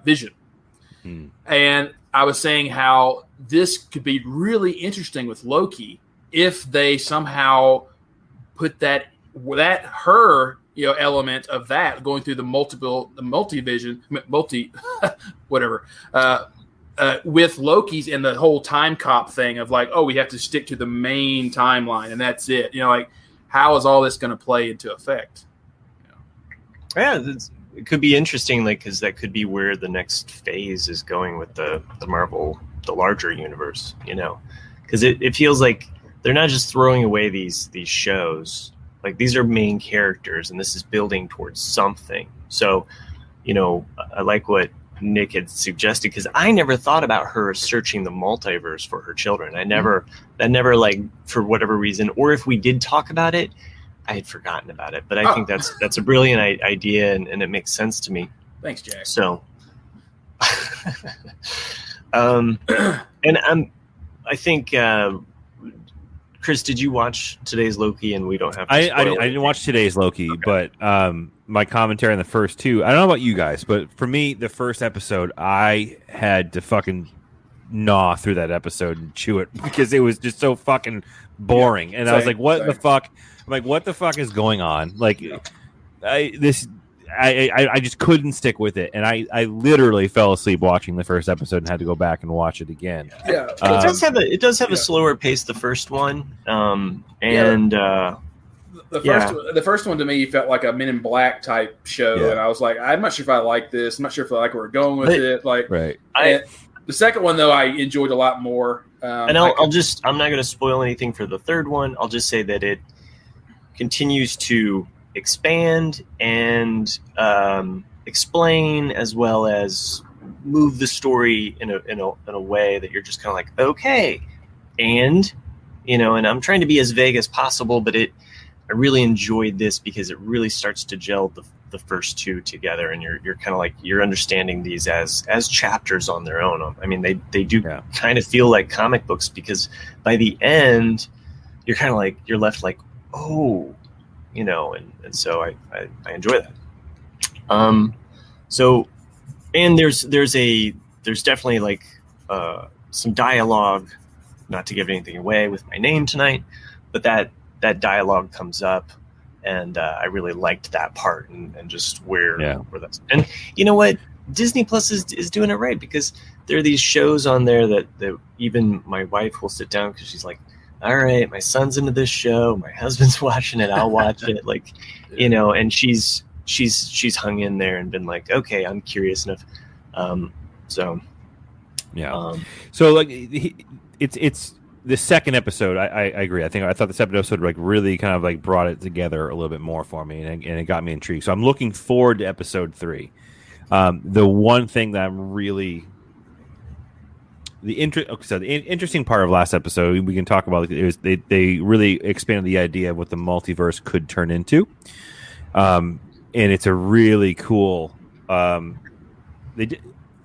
Vision. And I was saying how this could be really interesting with Loki if they somehow put that her element of that going through the multivision whatever with Loki's and the whole time cop thing of like, oh, we have to stick to the main timeline and that's it. Like how is all this going to play into effect? Yeah, it could be interesting, like because that could be where the next phase is going with the Marvel, the larger universe. Because it feels like they're not just throwing away these shows. Like these are main characters, and this is building towards something. So, I like what Nick had suggested, because I never thought about her searching the multiverse for her children. That never, like, for whatever reason, or if we did talk about it, I had forgotten about it. But I think that's a brilliant idea, and it makes sense to me. Thanks, Jack. So, and I think, Chris, did you watch today's Loki? And we don't have to I didn't watch today's Loki, okay. But my commentary on the first two, I don't know about you guys, but for me, the first episode, I had to fucking gnaw through that episode and chew it because it was just so fucking boring. And I was like, what the fuck? I'm like, what the fuck is going on? Like, I just couldn't stick with it, and I literally fell asleep watching the first episode and had to go back and watch it again. Yeah, it does have a slower pace, the first one, the first one to me felt like a Men in Black type show, and I was like, I'm not sure if I like this. I'm not sure if I like where we're going with it. Like, right. The second one though, I enjoyed a lot more. And I'm not going to spoil anything for the third one. I'll just say that it continues to expand and explain, as well as move the story in a way that you're just kind of like, okay, and I'm trying to be as vague as possible, but I really enjoyed this because it really starts to gel the first two together, and you're kind of like, you're understanding these as chapters on their own. I mean, they do kind of feel like comic books, because by the end you're kind of like, you're left like, oh, and so I enjoy that. So, and there's definitely like some dialogue, not to give anything away with my name tonight, but that dialogue comes up, and I really liked that part, and just where that's, and you know what, Disney Plus is doing it right, because there are these shows on there that even my wife will sit down, because she's like, all right, my son's into this show, my husband's watching it, I'll watch it, like, and she's hung in there and been like, okay, I'm curious enough. So like it's the second episode. I agree. I thought the second episode like really kind of like brought it together a little bit more for me, and it got me intrigued. So I'm looking forward to episode 3. The one thing that I'm really the interesting part of last episode, we can talk about, is they really expanded the idea of what the multiverse could turn into, and it's a really cool.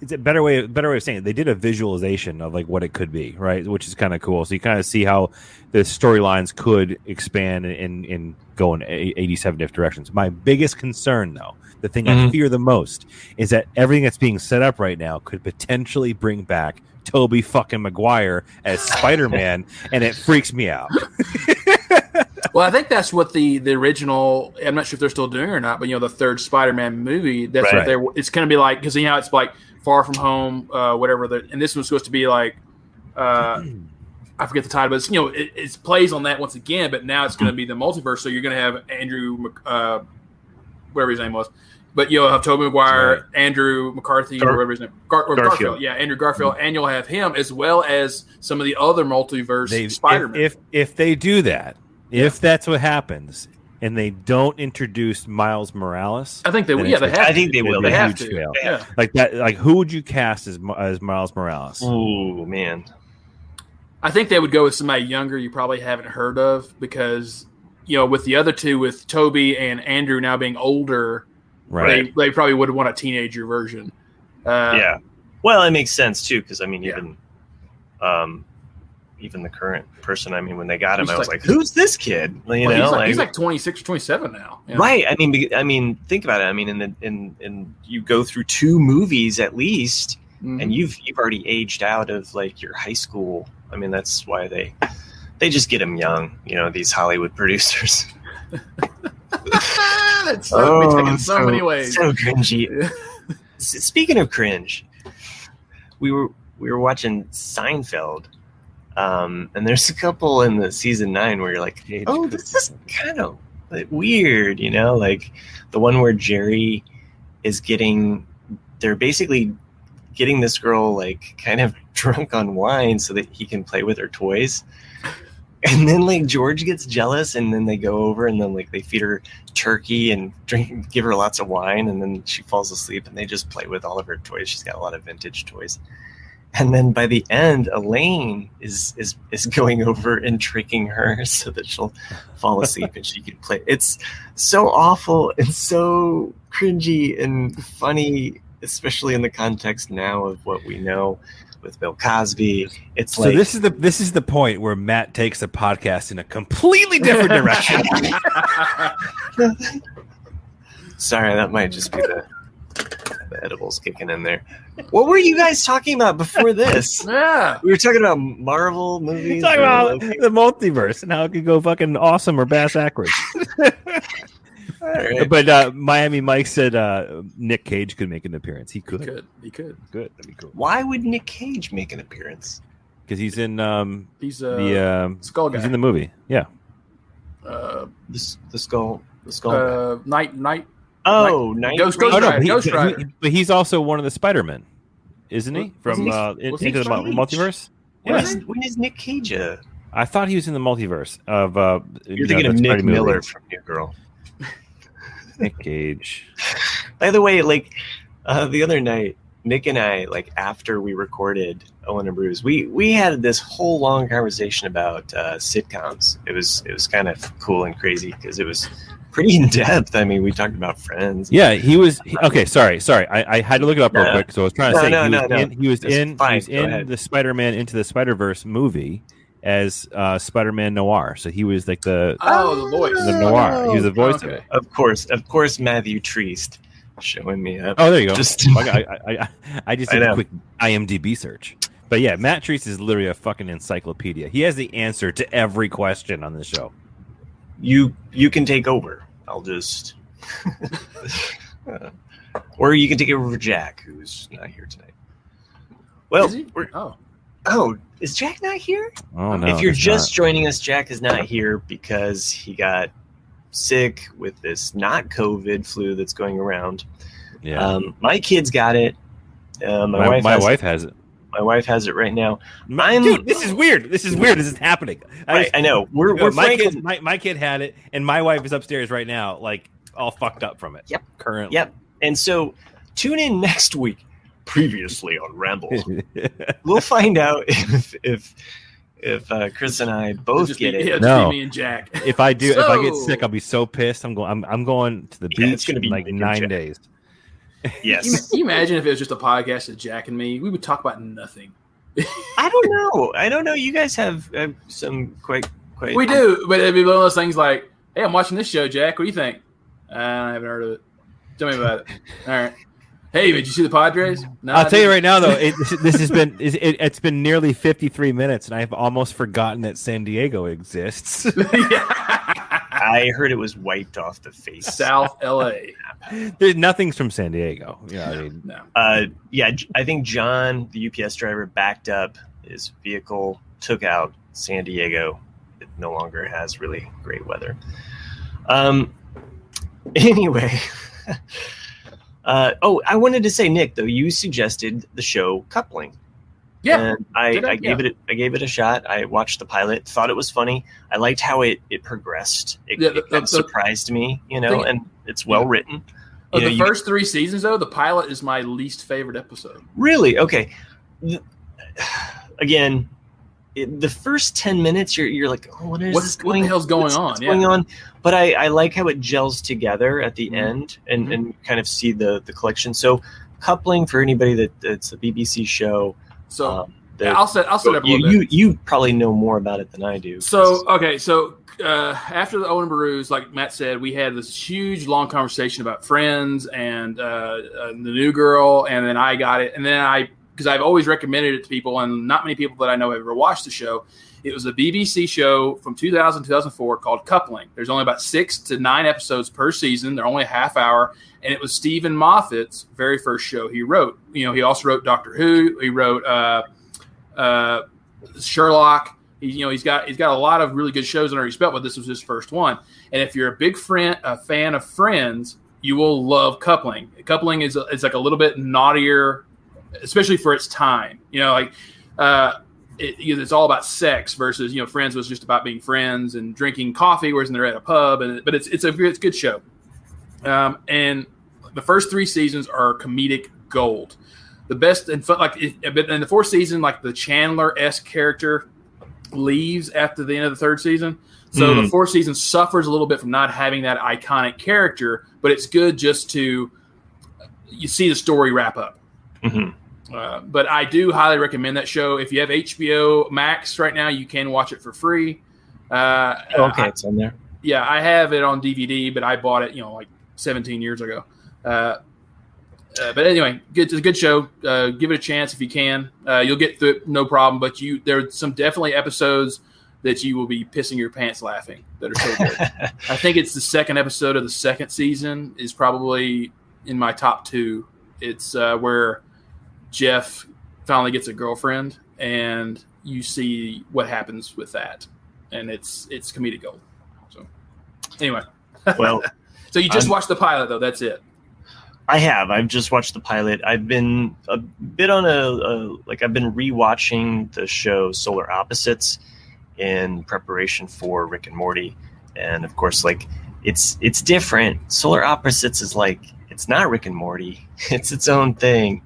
It's a better way of saying it. They did a visualization of like what it could be, right? Which is kind of cool. So you kind of see how the storylines could expand and go in 87 different directions. My biggest concern, though, the thing I fear the most, is that everything that's being set up right now could potentially bring back Tobey fucking Maguire as Spider-Man, and it freaks me out. Well, I think that's what the original, I'm not sure if they're still doing it or not, but the third Spider-Man movie, that's what it's going to be like, because it's like Far From Home, whatever, and this was supposed to be like, I forget the title, but it plays on that once again, but now it's going to be the multiverse, so you're going to have Andrew, whatever his name was, but you'll have Tobey Maguire, Andrew McCarthy, or whatever his name, Garfield. Yeah, Andrew Garfield, and you'll have him, as well as some of the other multiverse Spider-Man. If they do that, if that's what happens, and they don't introduce Miles Morales, I think they will. Yeah, I think they will. They have to. Yeah. Like that. Like, who would you cast as Miles Morales? Oh man, I think they would go with somebody younger you probably haven't heard of, because with the other two, with Toby and Andrew now being older, they probably would want a teenager version. Yeah, well, it makes sense too, because I mean, even the current person, I mean, when they got him, I was like, who's this kid? He's like 26 or 27 now. Yeah. Right. I mean, think about it. I mean, in you go through 2 movies at least, and you've already aged out of like your high school. I mean, that's why they just get them young, these Hollywood producers. That's in so many ways. So cringy. Speaking of cringe, we were watching Seinfeld. And there's a couple in the season 9 where you're like, oh, this is kind of weird, like the one where Jerry is they're basically getting this girl like kind of drunk on wine so that he can play with her toys. And then like George gets jealous, and then they go over and then like they feed her turkey and give her lots of wine, and then she falls asleep and they just play with all of her toys. She's got a lot of vintage toys. And then by the end, Elaine is going over and tricking her so that she'll fall asleep and she can play. It's so awful and so cringy and funny, especially in the context now of what we know with Bill Cosby. It's like, so this is the point where Matt takes the podcast in a completely different direction. Sorry, that might just be the edibles kicking in there. What were you guys talking about before this? Yeah, we were talking about Marvel movies. Talking about the multiverse and how it could go fucking awesome or bass backwards. All right. But Miami Mike said Nick Cage could make an appearance. He could. Good. That'd be cool. Why would Nick Cage make an appearance? Because he's in He's the Skull guy. He's in the movie. Yeah. The skull. Night. Oh, Night. Ghost Oh, no, Rider. Ghost Rider. but he's also one of the Spider-Men, isn't he? From Was he Into the Spider-Man? Multiverse. When is Nick Cage? I thought he was in the multiverse of. You're thinking of Nick Miller from New Girl. Nick Cage. By the way, like the other night, Nick and I, like after we recorded Owen and Bruce, we had this whole long conversation about sitcoms. It was kind of cool and crazy because it was pretty in depth. I mean, we talked about Friends. Yeah, he was okay. Sorry. I had to look it up real quick. So I was trying to say he was in the Spider-Man Into the Spider-Verse movie as Spider-Man Noir. So he was like the voice, the Noir. He was the voice of it. Of course, Matthew Triest showing me up. Oh, there you go. Just I just did a quick IMDb search. But yeah, Matt Triest is literally a fucking encyclopedia. He has the answer to every question on the show. You can take over. I'll just or you can take over for Jack, who's not here tonight. Well, is Jack not here? Oh no! If you're just joining us, Jack is not here because he got sick with this not COVID flu that's going around. Yeah. My kids got it. My wife has it. My wife has it right now. Dude, this is weird. This is happening. I know. My kid had it, and my wife is upstairs right now, like all fucked up from it. Yep. Currently. Yep. And so tune in next week. Previously on Ramble, we'll find out if Chris and I both get it. No, me and Jack. If I do, if I get sick, I'll be so pissed. I'm going to the beach. It's going to be in like 9 days. Yes. Can you imagine if it was just a podcast of Jack and me? We would talk about nothing. I don't know. You guys have some quite. We do, but it'd be one of those things like, "Hey, I'm watching this show, Jack. What do you think?" I haven't heard of it. Tell me about it. All right. Hey, did you see the Padres? No, I'll tell you right now, though, it's been nearly 53 minutes, and I've almost forgotten that San Diego exists. I heard it was wiped off the face. South LA. Nothing's from San Diego. You know what I mean? No. Yeah, I think John, the UPS driver, backed up his vehicle, took out San Diego. It no longer has really great weather. Anyway. I wanted to say, Nick, though, you suggested the show Coupling. Yeah. And I gave it a shot. I watched the pilot, thought it was funny. I liked how it progressed. It surprised me, and it's well written. The first 3 seasons, though, the pilot is my least favorite episode. Really? Okay. Again, the first 10 minutes, you're like, oh, what the hell's going on? What's going on? But I like how it gels together at the end and kind of see the collection. So Coupling, for anybody that's a BBC show. So I'll set up a little bit. You probably know more about it than I do. So after the Owen Barus, like Matt said, we had this huge long conversation about Friends and the New Girl, and then I got it, and then because I've always recommended it to people, and not many people that I know have ever watched the show. It was a BBC show from 2000 2004 called Coupling. There's only about 6 to 9 episodes per season. They're only a half hour, and it was Stephen Moffat's very first show he wrote. He also wrote Doctor Who. He wrote Sherlock. He's got a lot of really good shows under his belt, but this was his first one. And if you're a fan of Friends, you will love Coupling. Coupling is like a little bit naughtier, especially for its time. it's all about sex versus Friends was just about being friends and drinking coffee, whereas they're at a pub. But it's a good show. And the first 3 seasons are comedic gold. The best and fun, in the 4th season, like the Chandler-esque character leaves after the end of the 3rd season. So the 4th season suffers a little bit from not having that iconic character, but it's good just to you see the story wrap up. Mm-hmm. But I do highly recommend that show. If you have HBO Max right now, you can watch it for free. It's on there. Yeah, I have it on DVD, but I bought it, like 17 years ago. But anyway, it's a good show. Give it a chance if you can. You'll get through it, no problem. But there are some definitely episodes that you will be pissing your pants laughing that are so good. I think it's the 2nd episode of the 2nd season is probably in my top 2. It's where Jeff finally gets a girlfriend, and you see what happens with that, and it's comedic gold. So anyway, well, so you just watched the pilot though. That's it. I have. I've just watched the pilot. I've been a bit on I've been rewatching the show Solar Opposites in preparation for Rick and Morty, and of course, it's different. Solar Opposites is it's not Rick and Morty. It's its own thing,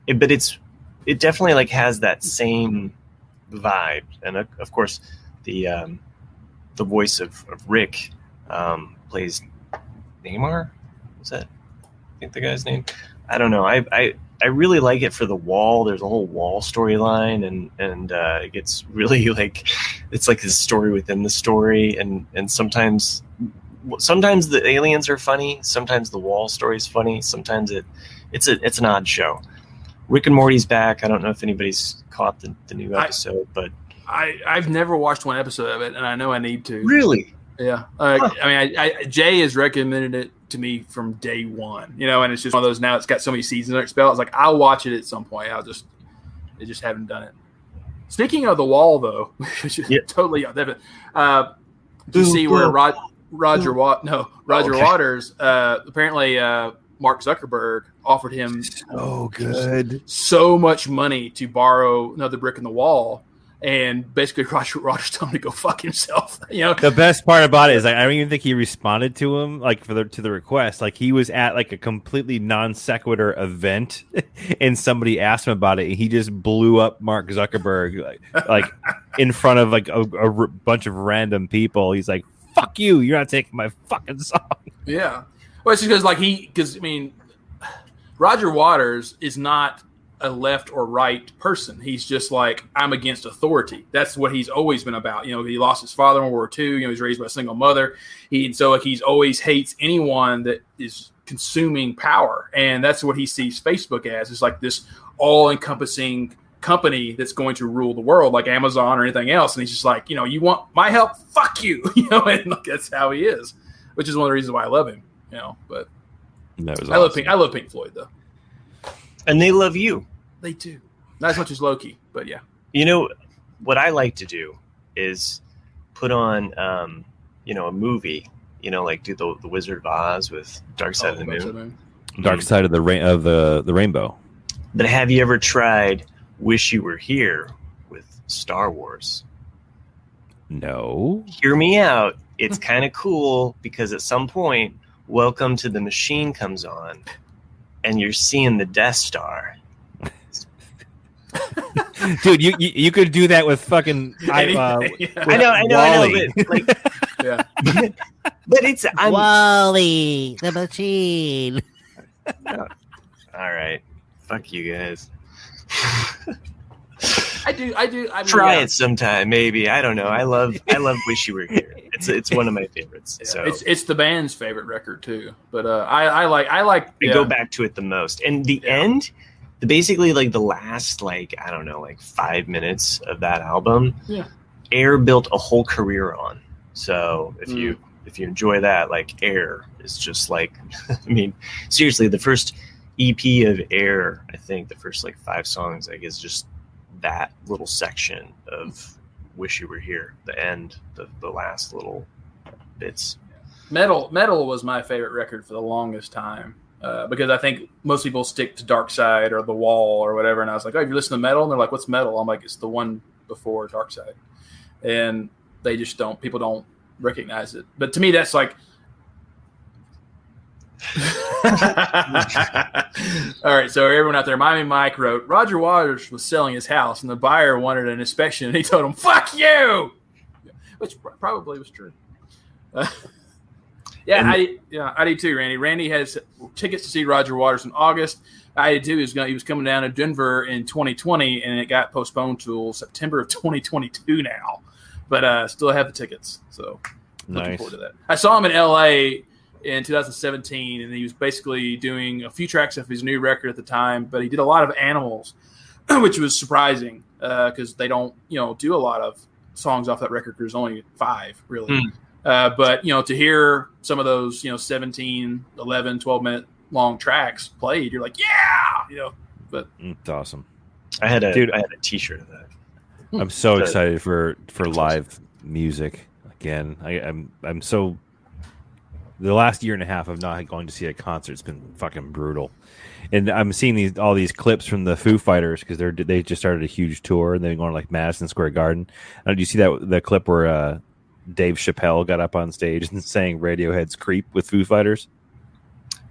but it definitely has that same vibe. And of course, the voice of Rick plays Neymar. Was that? I think the guy's name. I don't know. I really like it for the Wall. There's a whole Wall storyline, and it gets really it's like his story within the story, and sometimes the aliens are funny, sometimes the Wall story is funny, sometimes it's an odd show. Rick and Morty's back. I don't know if anybody's caught the new episode, but I've never watched one episode of it, and I know I need to. Really? Yeah. Jay has recommended it to me from day one, and it's just one of those, now it's got so many seasons under its belt. It's like, I'll watch it at some point. I just haven't done it. Speaking of the Wall, though, which is totally different. You see where Roger Waters, apparently Mark Zuckerberg offered him so much money to borrow another brick in the wall. And basically, Roger Waters told him to go fuck himself. The best part about it is I don't even think he responded to him to the request. He was at a completely non sequitur event, and somebody asked him about it, and he just blew up Mark Zuckerberg in front of a bunch of random people. He's like, "Fuck you! You're not taking my fucking song." Yeah, well, it's just because Roger Waters is not a left or right person. He's just I'm against authority. That's what he's always been about. He lost his father in World War II. He was raised by a single mother. He's always hates anyone that is consuming power. And that's what he sees Facebook as. It's this all-encompassing company that's going to rule the world, like Amazon or anything else. And he's just you want my help? Fuck you. And that's how he is, which is one of the reasons why I love him. But that was awesome. I love Pink Floyd though. And they love you. They do. Not as much as Loki, but yeah. What I like to do is put on, a movie, do the Wizard of Oz with Dark Side of the Moon. Dark Side of the Rainbow. But have you ever tried Wish You Were Here with Star Wars? No. Hear me out. It's kind of cool because at some point, Welcome to the Machine comes on, and you're seeing the Death Star. Dude, you could do that with fucking. I know. But it's Wally the machine. All right, fuck you guys. I do. Try it sometime, maybe. I don't know. I love Wish You Were Here. It's one of my favorites. Yeah, so it's the band's favorite record too. But I like. I go back to it the most, and the end. Basically, the last 5 minutes of that album, Air built a whole career on. So if you enjoy that, Air is just seriously, the first EP of Air, I think the first 5 songs, is just that little section of Wish You Were Here, the end, the last little bits. Metal was my favorite record for the longest time. Because I think most people stick to Dark Side or The Wall or whatever, and I was like, "Oh, you listen to metal?" And they're like, "What's metal?" I'm like, "It's the one before Dark Side, and they just don't. People don't recognize it. But to me, that's like. All right, so everyone out there, Miami Mike wrote, Roger Waters was selling his house, and the buyer wanted an inspection, and he told him, "Fuck you," which probably was true. I do too, Randy. Randy has tickets to see Roger Waters in August. I did too. He was coming down to Denver in 2020, and it got postponed till September of 2022 now. But still have the tickets, so looking forward to that. I saw him in LA in 2017, and he was basically doing a few tracks of his new record at the time, but he did a lot of Animals, which was surprising because they don't do a lot of songs off that record. There's only 5 really. But to hear some of those 17, 11, 12-minute long tracks played, you're like, but it's awesome. I had a t-shirt of that. I'm so excited for live music again. I'm so. The last year and a half of not going to see a concert has been fucking brutal, and I'm seeing all these clips from the Foo Fighters because they just started a huge tour and they're going to like Madison Square Garden. Did you see the clip where Dave Chappelle got up on stage and sang Radiohead's "Creep" with Foo Fighters?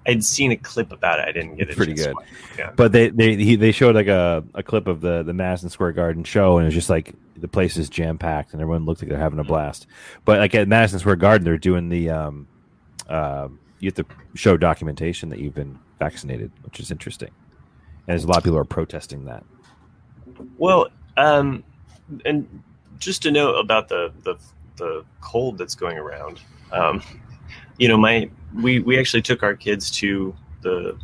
I'd seen a clip about it. I didn't get it. Pretty good. Yeah. But they showed like a clip of the Madison Square Garden show, and it was just like the place is jam packed and everyone looked like they're having a blast. But like at Madison Square Garden, they're doing the you have to show documentation that you've been vaccinated, which is interesting. And there's a lot of people who are protesting that. Well, and just to note about the cold that's going around, we actually took our kids to the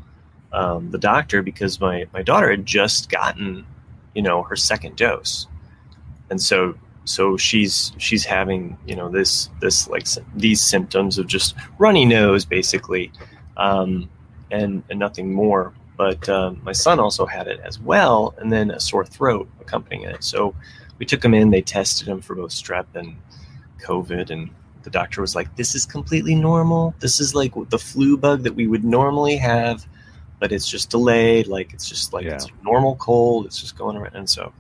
doctor because my daughter had just gotten her second dose, and so she's having this like these symptoms of just runny nose basically, and nothing more. But my son also had it as well, and then a sore throat accompanying it. So we took him in. They tested him for both strep and COVID, and the doctor was like, "This is completely normal. This is like the flu bug that we would normally have, but it's just delayed. Like it's just like it's a normal cold. It's just going around." And so,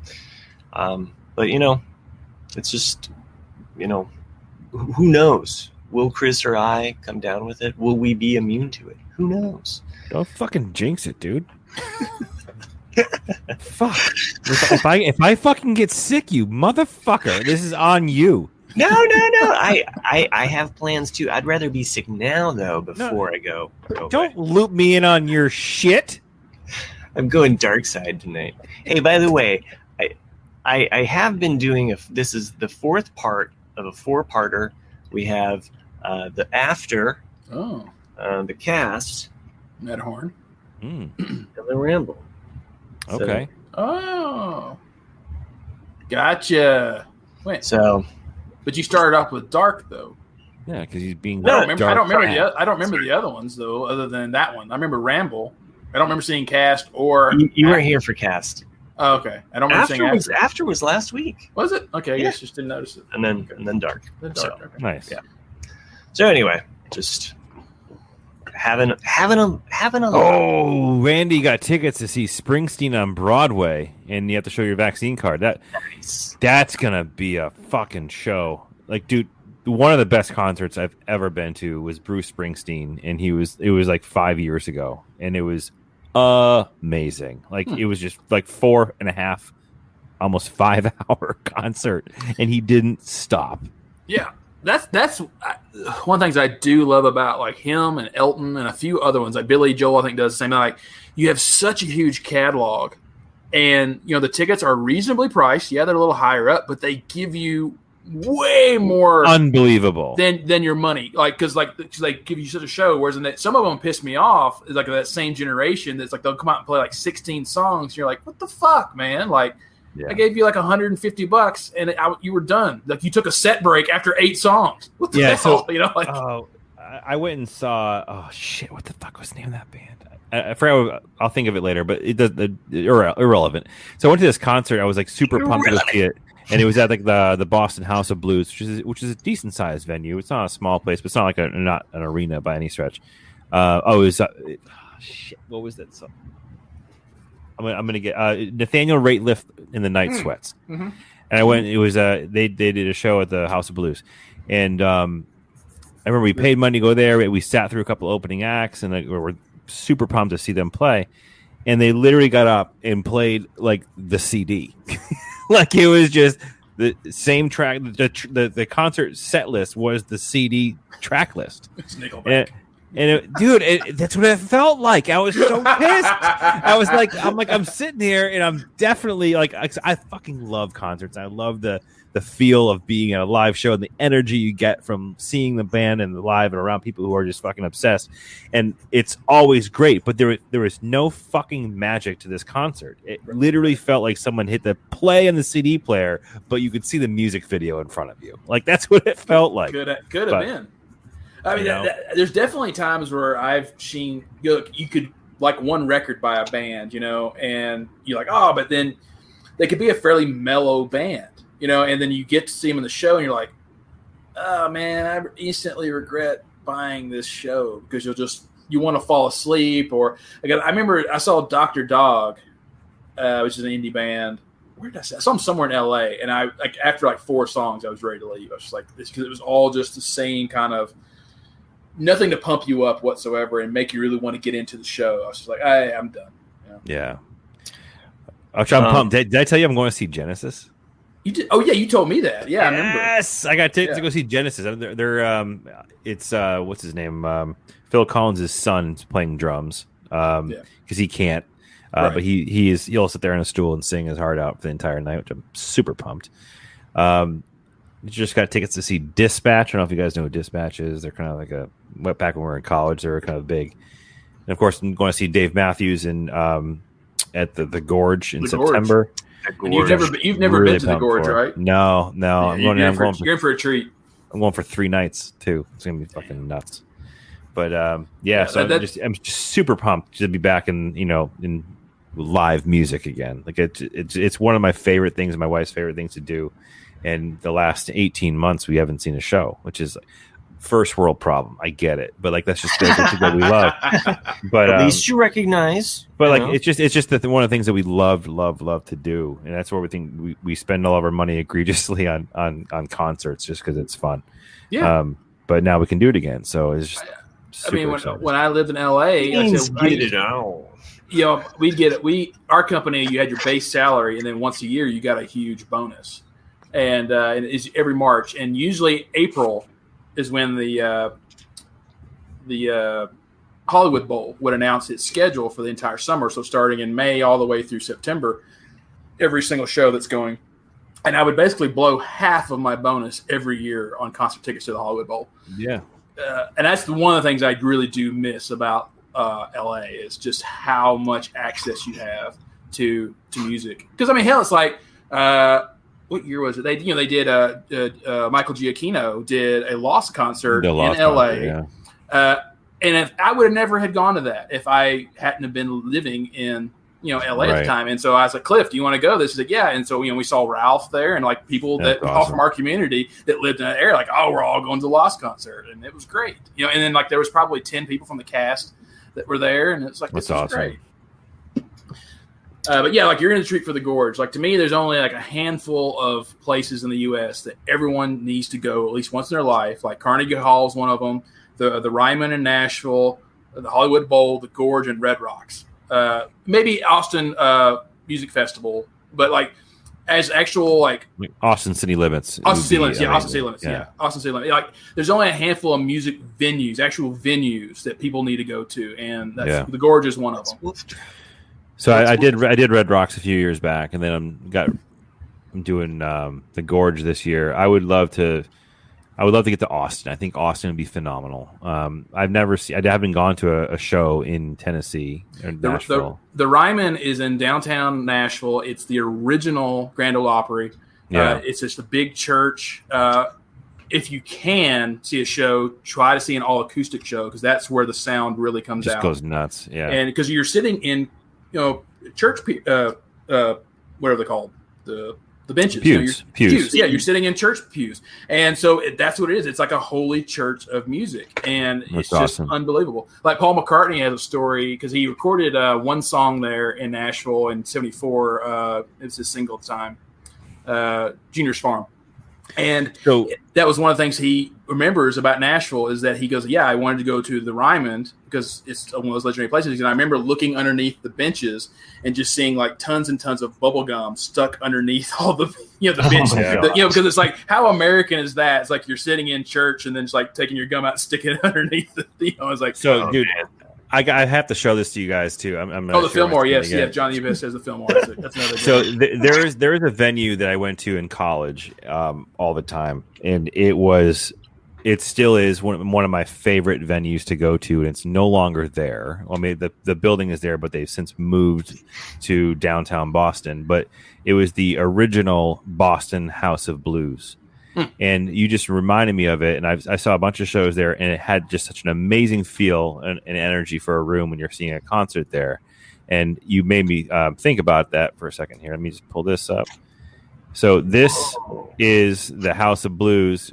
but it's just, who knows? Will Chris or I come down with it? Will we be immune to it? Who knows? Don't fucking jinx it, dude. Fuck. If I fucking get sick, you motherfucker, this is on you. No. I have plans too. I'd rather be sick now though before I go. Don't loop me in on your shit. I'm going dark side tonight. Hey, by the way, I have been doing this is the 4th part of a 4-parter. We have the after, the cast, Matterhorn, and the ramble. Okay. Gotcha. Wait. But you started off with dark though. Yeah, because he's being. No, I don't remember the other ones though, other than that one. I remember Ramble. I don't remember seeing Cast or. You weren't here for Cast. Oh, okay. I don't remember seeing After was last week. Was it? Okay, I guess just didn't notice it. And then Dark. Okay. Nice. Yeah. So anyway, just having a. Oh, Randy got tickets to see Springsteen on Broadway, and you have to show your vaccine card. That's gonna be a fucking show. Like, dude, one of the best concerts I've ever been to was Bruce Springsteen, and it was like 5 years ago, and it was amazing. Like it was just like 4.5, almost 5-hour concert, and he didn't stop. Yeah, that's one of the things I do love about like him and Elton and a few other ones. Like Billy Joel, I think does the same. Like you have such a huge catalog, and the tickets are reasonably priced. Yeah, they're a little higher up, but they give you way more unbelievable than your money. Like because they give you such a show. Whereas some of them piss me off. Is like that same generation that's like they'll come out and play like 16 songs. And you're like, what the fuck, man? Like I gave you like $150 and you were done. Like you took a set break after 8 songs. What the hell? So, I went and saw. Oh shit! What the fuck was the name of that band? I forgot. I'll think of it later. But it does irrelevant. So I went to this concert. I was like super pumped to see it. And it was at like the Boston House of Blues, which is a decent sized venue. It's not a small place, but it's not like not an arena by any stretch. It was shit. What was that song? I'm gonna get Nathaniel Rateliff in the Night Sweats. Mm-hmm. And I went. It was they did a show at the House of Blues, and I remember we paid money to go there. We sat through a couple opening acts, and we were super pumped to see them play. And they literally got up and played like the CD, like it was just the same track. The concert set list was the CD track list. It's Nickelback. That's what it felt like. I was so pissed. I'm sitting here, and I'm definitely like, I fucking love concerts. I love the feel of being at a live show and the energy you get from seeing the band and the live and around people who are just fucking obsessed. And it's always great, but there was no fucking magic to this concert. It literally felt like someone hit the play on the CD player, but you could see the music video in front of you. Like that's what it felt like. Could have been. I mean, there's definitely times where I've seen you could like one record by a band, and you're like, oh, but then they could be a fairly mellow band, and then you get to see them in the show, and you're like, oh man, I instantly regret buying this show because you want to fall asleep. Or I remember I saw Dr. Dog, which is an indie band. Where did I see? I saw them somewhere in LA, and I after 4 songs, I was ready to leave. I was just like, this because it was all just the same kind of. Nothing to pump you up whatsoever and make you really want to get into the show. I was just like, I'm done. Yeah. I'm pumped. Did I tell you I'm going to see Genesis? You did? Oh yeah, you told me that. Yeah, I remember. Yes, I got tickets to go see Genesis. They're it's what's his name? Phil Collins' son's playing drums. Because he can't. But he'll sit there on a stool and sing his heart out for the entire night, which I'm super pumped. You just got tickets to see Dispatch. I don't know if you guys know who Dispatch is. They're kind of like back when we were in college, they were kind of big. And of course, I'm going to see Dave Matthews at the Gorge in September. And you've never been to the Gorge, right? No. You're in for a treat. I'm going for 3 nights too. It's gonna be fucking nuts. But I'm just super pumped to be back in live music again. Like it's one of my favorite things, my wife's favorite things to do. And the last 18 months, we haven't seen a show, which is first world problem. I get it, but that's just what we love. But at least you recognize. But it's just that one of the things that we love to do, and that's where we think we spend all of our money egregiously on concerts just because it's fun. Yeah. But now we can do it again, so it's just. When I lived in LA, get it out. We'd get it. Our company, you had your base salary, and then once a year, you got a huge bonus. And it's every March, and usually April is when the Hollywood Bowl would announce its schedule for the entire summer. So starting in May all the way through September, every single show that's going, and I would basically blow half of my bonus every year on concert tickets to the Hollywood Bowl. Yeah, and that's one of the things I really do miss about LA is just how much access you have to music. Because hell, it's like. What year was it? They did. Michael Giacchino did a Lost concert in LA, and if I would have never had gone to that if I hadn't have been living in LA at the time. And so I was like, Cliff, do you want to go? This is like, yeah. And so we saw Ralph there, and people that all from our community that lived in that area, like, oh, we're all going to the Lost concert, and it was great. And then there was probably 10 people from the cast that were there, and it's like, this is awesome. Great. But yeah, you're in the treat for the Gorge. To me, there's only a handful of places in the U.S. that everyone needs to go at least once in their life. Like Carnegie Hall is one of them. The Ryman in Nashville, the Hollywood Bowl, the Gorge, and Red Rocks. Maybe Austin Music Festival, but as actual Austin City Limits. Austin City Limits, yeah. Austin City Limits, yeah. Austin City Limits. There's only a handful of music venues, actual venues that people need to go to, and the Gorge is one of them. So I did Red Rocks a few years back, and then I'm doing the Gorge this year. I would love to get to Austin. I think Austin would be phenomenal. I haven't gone to a show in Tennessee or Nashville. The Ryman is in downtown Nashville. It's the original Grand Ole Opry. Yeah. It's just a big church. If you can see a show, try to see an all acoustic show because that's where the sound really comes out. Just goes nuts. Yeah, and because you're sitting in. Church, what are they called? The benches. Pews. Yeah, you're sitting in church pews. And so that's what it is. It's like a holy church of music. And it's just unbelievable. Paul McCartney has a story because he recorded one song there in Nashville in 74. It was his single time. Junior's farm. And So that was one of the things he remembers about Nashville is that he goes, yeah, I wanted to go to the Ryman because it's one of those legendary places. And I remember looking underneath the benches and just seeing like tons and tons of bubble gum stuck underneath all the, the bench. Because it's like, how American is that? It's like you're sitting in church and then just like taking your gum out and sticking it underneath the, it's like, so dude, I have to show this to you guys too. I'm the Fillmore, yes, yeah. Johnny Abyss says the Fillmore. That's another. So there is a venue that I went to in college all the time, and it still is one of my favorite venues to go to, and it's no longer there. I mean, the building is there, but they've since moved to downtown Boston. But it was the original Boston House of Blues. And you just reminded me of it, and I saw a bunch of shows there, and it had just such an amazing feel and energy for a room when you're seeing a concert there. And you made me think about that for a second here. Let me just pull this up. So this is the House of Blues,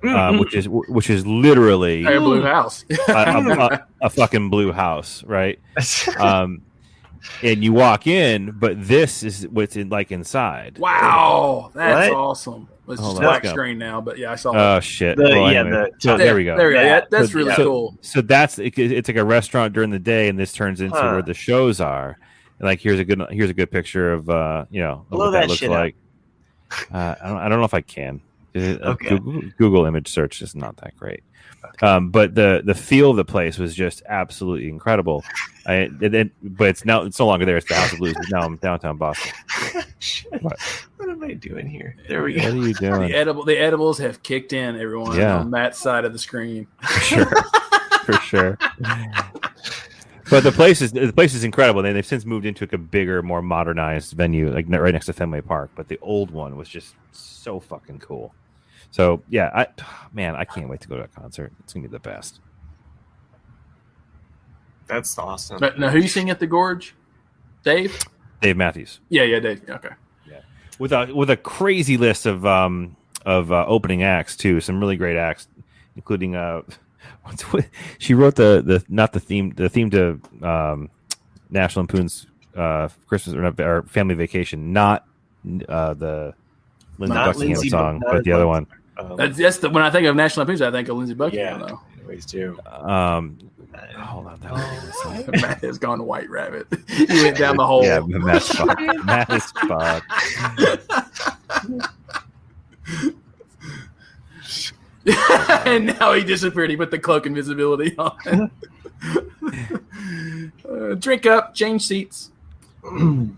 which is literally a blue house, a fucking blue house, right? And you walk in, but this is what's inside. Wow, that's what? Awesome. It's Hold just on, black let's go. screen now, but yeah, I saw. Oh shit! There we go. There we go. That's really cool. So it's like a restaurant during the day, and this turns into where the shows are. And like here's a good picture of what that looks like. I don't know if I can. Okay. Google image search is not that great. But the feel of the place was just absolutely incredible. But it's no longer there. It's the House of Blues. It's now in downtown Boston. What am I doing here? There we go. What are you doing? The edibles have kicked in, everyone, on that side of the screen. For sure. But the place is incredible. They've since moved into a bigger, more modernized venue, like right next to Fenway Park. But the old one was just so fucking cool. So yeah, I can't wait to go to a concert. It's gonna be the best. That's awesome. Now, who you seeing at the Gorge? Dave Matthews. Yeah, Dave. Okay. Yeah, with a crazy list of opening acts too. Some really great acts, including she wrote the theme to National Lampoon's Christmas or Family Vacation, not the Lindsey Buckingham song, but the other one. That's when I think of National Lampoon's, I think of Lindsey Buckingham. Yeah, always do. Hold on, Matt has gone white rabbit. He went down the hole. Yeah, Matt is fucked. And now he disappeared. He put the cloak invisibility on. Drink up, change seats. All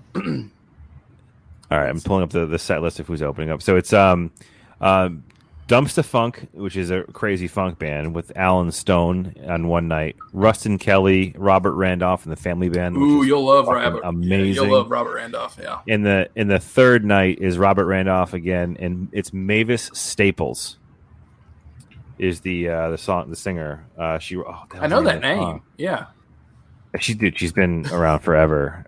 right, I'm pulling up the set list of who's opening up. So it's Dumpsta Funk, which is a crazy funk band with Alan Stone on one night, Rustin Kelly, Robert Randolph, and the Family Band. Ooh, you'll love Robert. Amazing. Yeah, you'll love Robert Randolph. Yeah. In the third night is Robert Randolph again, and it's Mavis Staples is the singer. I know that name. Yeah. She's been around forever.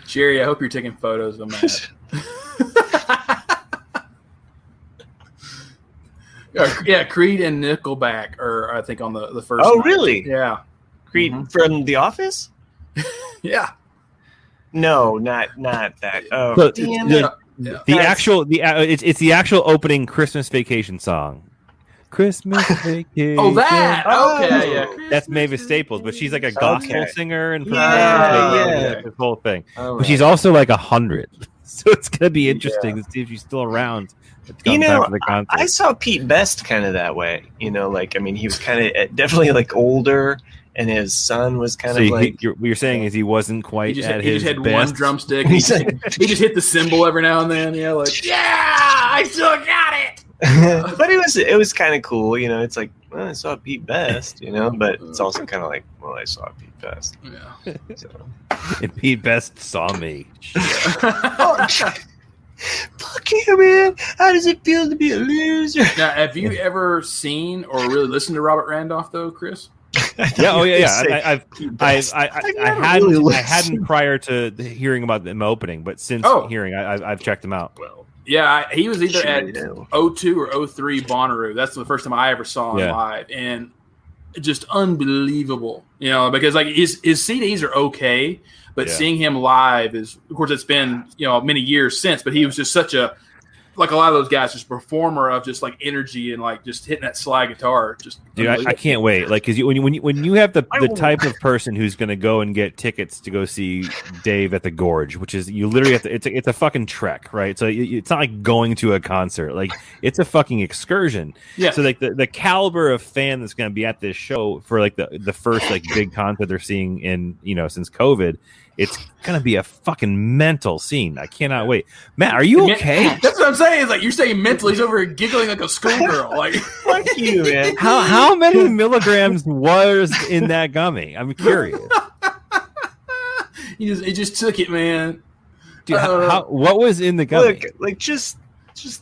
Jerry, I hope you're taking photos of Matt. Yeah, Creed and Nickelback are, I think, on the first. Oh, night. Really? Yeah. Creed from The Office? Yeah. No, not that. Oh, So, damn it. It's the actual opening Christmas Vacation song. Christmas Vacation. Oh, that. Okay, yeah. That's Mavis Staples, but she's like a gospel singer and the whole thing. All But she's also like 100, so it's gonna be interesting to see if she's still around. I saw Pete Best kind of that way. He was kind of definitely like older, and his son was kind of like. What you're saying is he wasn't quite he his just had best. one drumstick. He just hit the cymbal every now and then. Yeah, like I still got it. But it was kind of cool. It's like, well, I saw Pete Best. But it's also kind of like, well, I saw Pete Best. Yeah. So. And Pete Best saw me. Fuck you, man. How does it feel to be a loser? Now, have you ever seen or really listened to Robert Randolph, though, Chris? Yeah. I hadn't prior to hearing about them opening, but since hearing, I've checked them out. Well, yeah, he was either at 02 or 03 Bonnaroo. That's the first time I ever saw him live, and just unbelievable. Because like his CDs are okay, but seeing him live is, of course, it's been many years since. But he was just such a like a lot of those guys, just a performer of just like energy and like just hitting that slide guitar. Just dude, I can't wait. Like, because when you have the type of person who's going to go and get tickets to go see Dave at the Gorge, which is you literally have to. It's a fucking trek, right? So it's not like going to a concert. Like it's a fucking excursion. Yeah. So like the caliber of fan that's going to be at this show for like the first like big concert they're seeing in since COVID. It's gonna be a fucking mental scene. I cannot wait. Matt, are you okay? That's what I'm saying. It's like you're saying mentally. He's over here giggling like a schoolgirl. Like, fuck you, man. How many milligrams was in that gummy? I'm curious. He just took it, man. Dude, what was in the gummy? Look, like just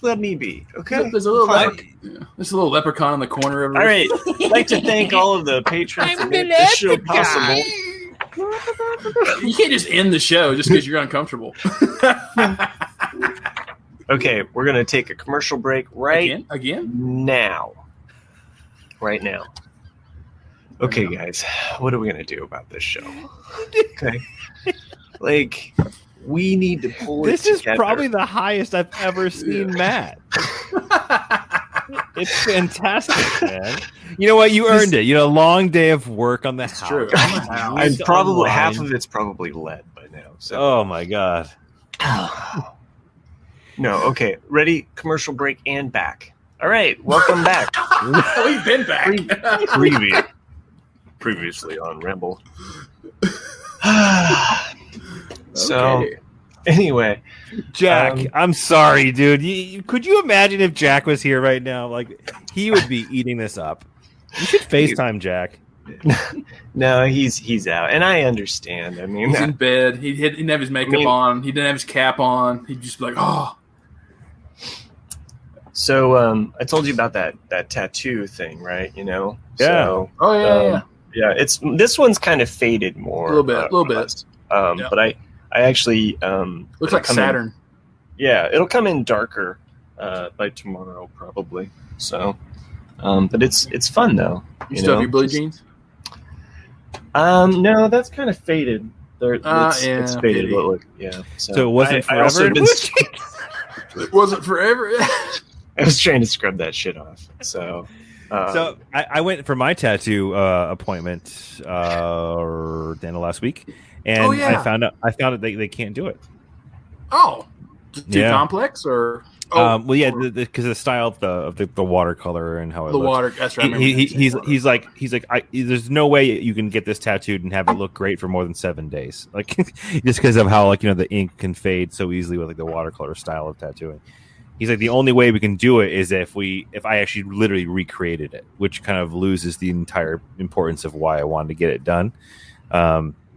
let me be, okay? There's a little leprechaun in the corner. All right. I'd like to thank all of the patrons for making this show possible. You can't just end the show just because you're uncomfortable. Okay, we're going to take a commercial break again now. Right now. Okay, guys, what are we going to do about this show? Okay. Like, we need to pull it together. This is probably the highest I've ever seen Matt. It's fantastic, man. You know what? You earned it. A long day of work on the house. True. I'm probably half of it's probably lead by now. So. Oh my god. No. Okay. Ready? Commercial break and back. All right. Welcome back. We've been back. Previously on Ramble. So. Anyway, Jack, I'm sorry, dude. Could you imagine if Jack was here right now? Like, he would be eating this up. You should FaceTime Jack. No, he's out, and I understand. I mean, he's in bed. He didn't have his makeup on. He didn't have his cap on. He'd just be like, oh. So, I told you about that tattoo thing, right? Yeah. So, yeah. Yeah, this one's kind of faded more. A little bit. But I actually looks like Saturn. It'll come in darker by tomorrow probably. So, but it's fun though. You still have your blue jeans? No, that's kind of faded. It's faded. But look, yeah. So it wasn't forever. It wasn't forever. I was trying to scrub that shit off. So. So I went for my tattoo appointment the end of last week. And I found out they can't do it. Oh, too complex, or because of the style of the watercolor and how it looks. Water. That's right. He's like there's no way you can get this tattooed and have it look great for more than 7 days. Like just because of how the ink can fade so easily with the watercolor style of tattooing. He's like, the only way we can do it is if I actually literally recreated it, which kind of loses the entire importance of why I wanted to get it done.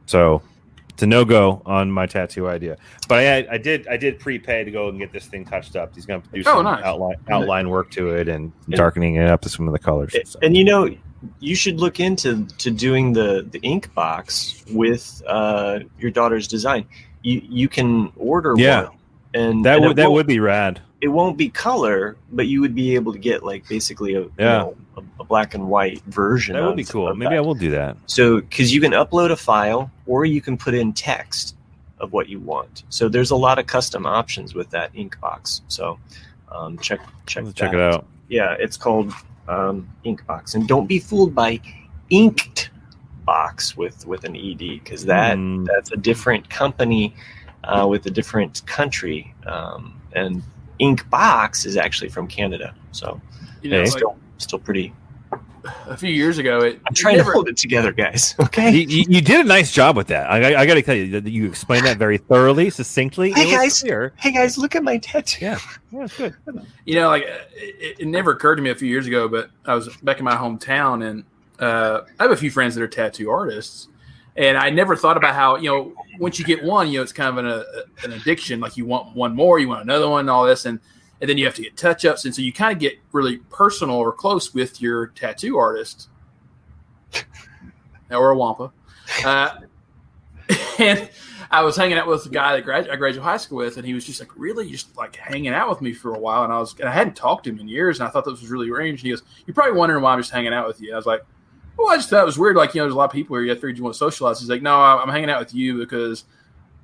So it's a no-go on my tattoo idea. But I did prepay to go and get this thing touched up. He's going to do some outline work to it and darkening it up to some of the colors. And you should look into doing the ink box with your daughter's design. You can order one. And that would be rad. It won't be color, but you would be able to get basically a black and white version. That would be cool. Maybe I will do that. So, because you can upload a file, or you can put in text of what you want. So there's a lot of custom options with that ink box. So check it out. Yeah, it's called Ink Box, and don't be fooled by Inked Box with an ED, because that's a different company with a different country, and Ink Box is actually from Canada, so still pretty. A few years ago, I'm trying to hold it together, guys. Okay, you did a nice job with that. I got to tell you that you explained that very thoroughly, succinctly. Hey guys, look at my tattoo. Yeah, it's good. It never occurred to me a few years ago, but I was back in my hometown, and I have a few friends that are tattoo artists. And I never thought about how, once you get one, it's kind of an addiction. Like you want one more, you want another one, and all this. And then you have to get touch-ups. And so you kind of get really personal or close with your tattoo artist. Or a Wampa. And I was hanging out with a guy that I graduated high school with, and he was just really just hanging out with me for a while. And I hadn't talked to him in years, and I thought this was really strange. And he goes, "You're probably wondering why I'm just hanging out with you." And I was like, Well, I just thought it was weird. Like, there's a lot of people here. I figured you want to socialize. He's like, no, I'm hanging out with you because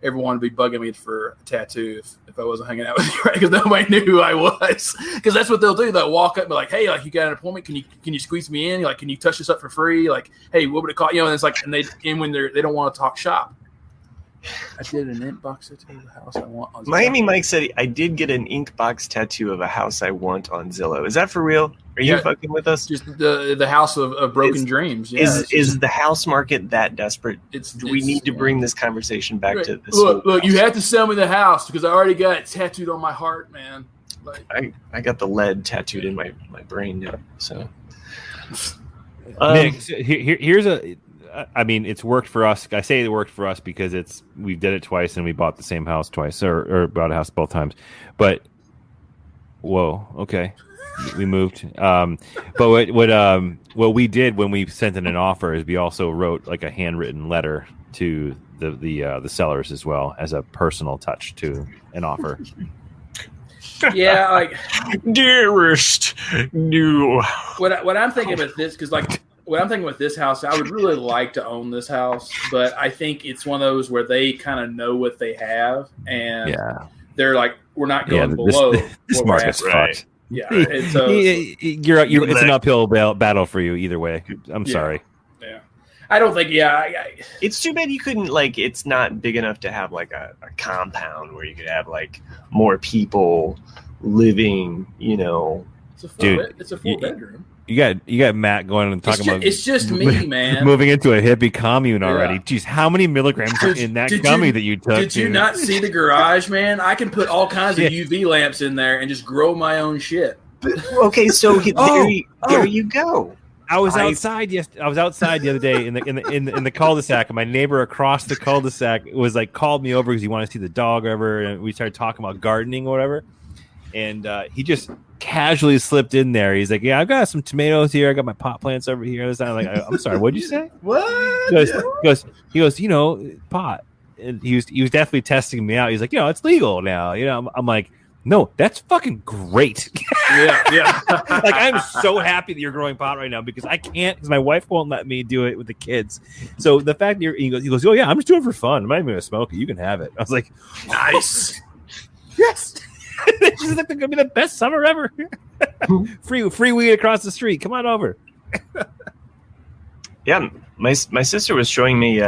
everyone would be bugging me for a tattoo if I wasn't hanging out with you, right? Because nobody knew who I was. Because that's what they'll do. They'll walk up and be like, hey, like, you got an appointment? Can you squeeze me in? Like, can you touch this up for free? Like, hey, what would it cost? And it's like, and when they don't want to talk shop. I did an ink box tattoo of the house I want on Zillow. Miami Mike said I did get an ink box tattoo of a house I want on Zillow. Is that for real? Are you fucking with us? Just the house of broken dreams. Yeah, is the house market that desperate? Do we need to bring this conversation back to this? Look, you have to sell me the house because I already got it tattooed on my heart, man. Like, I got the lead tattooed in my brain now. So, Nick, here's a. I mean, it's worked for us. I say it worked for us because we did it twice and we bought the same house twice, or bought a house both times. But whoa, okay, we moved. But what we did when we sent in an offer is we also wrote like a handwritten letter to the sellers as well as a personal touch to an offer. Yeah, like dearest new. What I'm thinking with this, because like. What I'm thinking with this house, I would really like to own this house, but I think it's one of those where they kind of know what they have, and they're like, we're not going below. This market's fucked. Yeah, and so it's an uphill battle for you either way. I'm sorry. Yeah, I don't think. Yeah, it's too bad you couldn't like. It's not big enough to have like a compound where you could have like more people living. It's a full bedroom. You got Matt going and talking about it's just me, man. Moving into a hippie commune already. Jeez, how many milligrams are in that gummy that you took? Did you not see the garage, man? I can put all kinds of UV lamps in there and just grow my own shit. Okay, so there you go. I was outside the other day in the cul-de-sac, and my neighbor across the cul-de-sac was like called me over because he wanted to see the dog or whatever, and we started talking about gardening or whatever. And he just casually slipped in there. He's like, "Yeah, I've got some tomatoes here. I got my pot plants over here." I'm like, "I'm sorry, what'd you say?" What? He goes, pot. And he was definitely testing me out. He's like, it's legal now. I'm like, no, that's fucking great. Yeah. Like, I'm so happy that you're growing pot right now because I can't, because my wife won't let me do it with the kids. So the fact that he goes, oh yeah, I'm just doing it for fun. I'm not even gonna smoke it. You can have it. I was like, nice. Yes. This is like gonna be the best summer ever. free weed across the street. Come on over. Yeah, my sister was showing me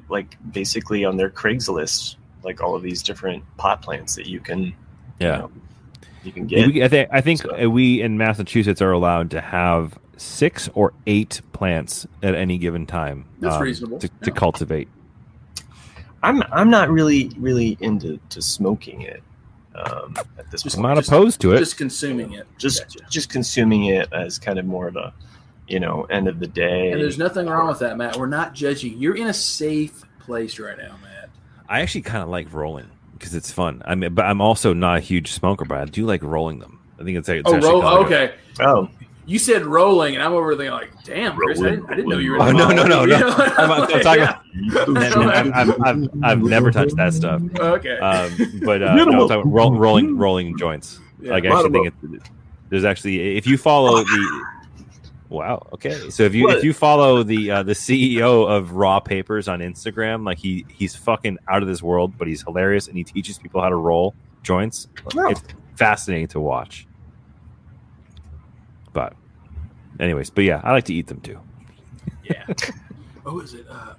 like basically on their Craigslist like all of these different pot plants that you can you can get. I think we in Massachusetts are allowed to have 6 or 8 plants at any given time. That's reasonable to cultivate. I'm not really into smoking it. At this point. I'm not opposed to it. Just consuming it. Just consuming it as kind of more of a, end of the day. And there's nothing wrong with that, Matt. We're not judging. You're in a safe place right now, Matt. I actually kind of like rolling because it's fun. But I'm also not a huge smoker, but I do like rolling them. I think it's okay. Oh. You said rolling, and I'm over there like, damn, Chris, I didn't know you were. Oh, no. I'm talking about. I've never touched that stuff. Okay, but I'm talking about rolling joints. Yeah, like, I actually think there's actually, if you follow the. Wow. Okay. So if you follow the CEO of Raw Papers on Instagram, like he's fucking out of this world, but he's hilarious and he teaches people how to roll joints. Wow. It's fascinating to watch. But anyways, yeah, I like to eat them too. Yeah. What was it? What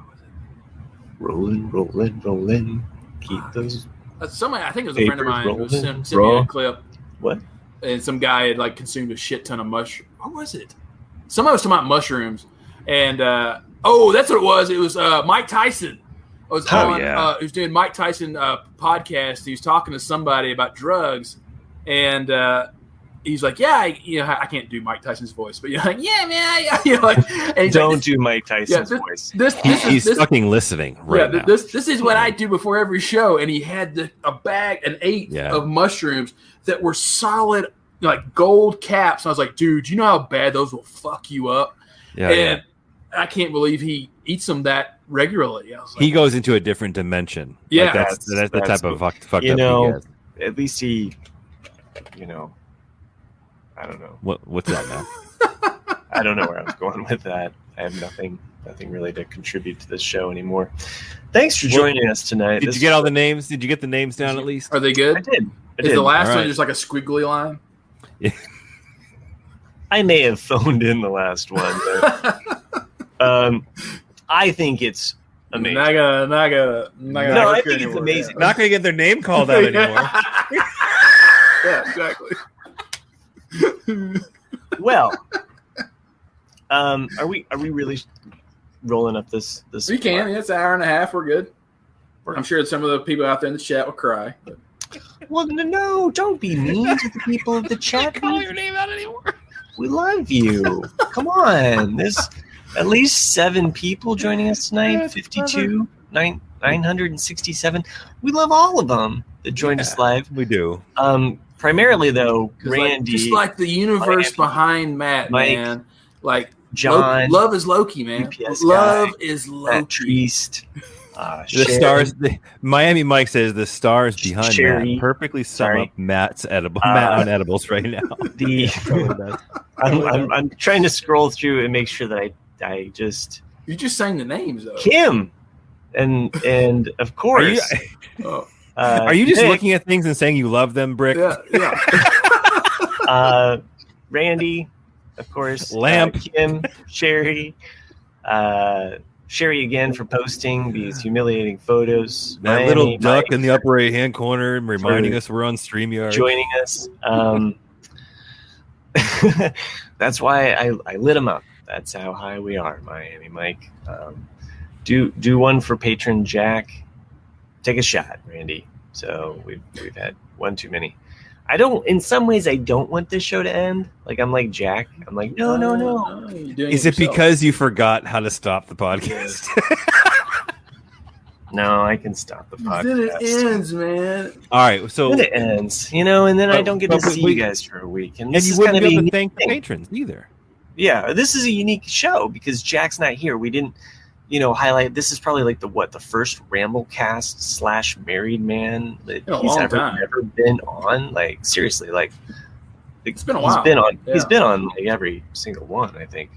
was it? Rolling. Keep those. Somebody, I think it was a friend of mine who sent me a clip. What? And some guy had like consumed a shit ton of mushroom. What was it? Somebody was talking about mushrooms, and that's what it was. It was Mike Tyson. He was doing Mike Tyson podcast. He was talking to somebody about drugs, and he's like, "Yeah, I can't do Mike Tyson's voice, but you're like, yeah, man, like, and don't do Mike Tyson's voice." He's fucking listening right now. This is what I do before every show, and he had a bag, an 8 of mushrooms that were solid, like gold caps. And I was like, dude, you know how bad those will fuck you up? And I can't believe he eats them that regularly. I was like, he goes into a different dimension. Yeah, like that's the type of fucked up he is. At least he, I don't know. What's that now? I don't know where I was going with that. have nothing really to contribute to this show anymore. Thanks for joining us tonight. Did you get all the names? Did you get the names down at least? Are they good? I did. Is the last All one right. just like a squiggly line? I may have phoned in the last one, but I think it's amazing. Not gonna No, I think it's amazing. Not going to get their name called out anymore. Yeah, exactly. Well, are we really rolling up this? We can. Yeah, it's an hour and a half. We're good. I'm sure some of the people out there in the chat will cry. But. Well, no, don't be mean to the people of the chat. Call your name out anymore. We love you. Come on. There's at least 7 people joining us tonight. 52, 967. We love all of them that joined us live. We do. Primarily, though, Randy. Just like the universe Miami, behind Matt, Mike, man. Like, John. love is Loki, man. UPS Love guy, is Matt Loki. Treast. The Sharon. stars. Miami Mike says the stars behind Sherry. Matt perfectly sum Sorry. up Matt on edibles right now. I'm trying to scroll through and make sure that I just You just sang the names, though. Kim and of course. Oh, Are you just Nick, looking at things and saying you love them, Brick? yeah. Randy, of course, Lamp. Kim, Sherry, Sherry again for posting these humiliating photos. That Miami, little duck Mike in the upper right hand corner reminding us we're on StreamYard. joining us. That's why I lit him up. That's how high we are, Miami Mike. Do one for patron Jack. Take a shot, Randy. So we've had one too many. In some ways I don't want this show to end. Like I'm like Jack. I'm like, no. You're doing Is it yourself. because you forgot how to stop the podcast? No, I can stop the podcast. Then it ends, man. All right, so Then it ends, and then I don't get to but see we- you guys for a week. And and this you is wouldn't going to be be able to unique thank the thing. patrons either. Yeah, this is a unique show because Jack's not here. We didn't, highlight. This is probably like the first Ramblecast / Married Man that In a he's long ever time. been on. Like seriously, like It's been a He's while. been on. Yeah. He's been on like every single one, I think.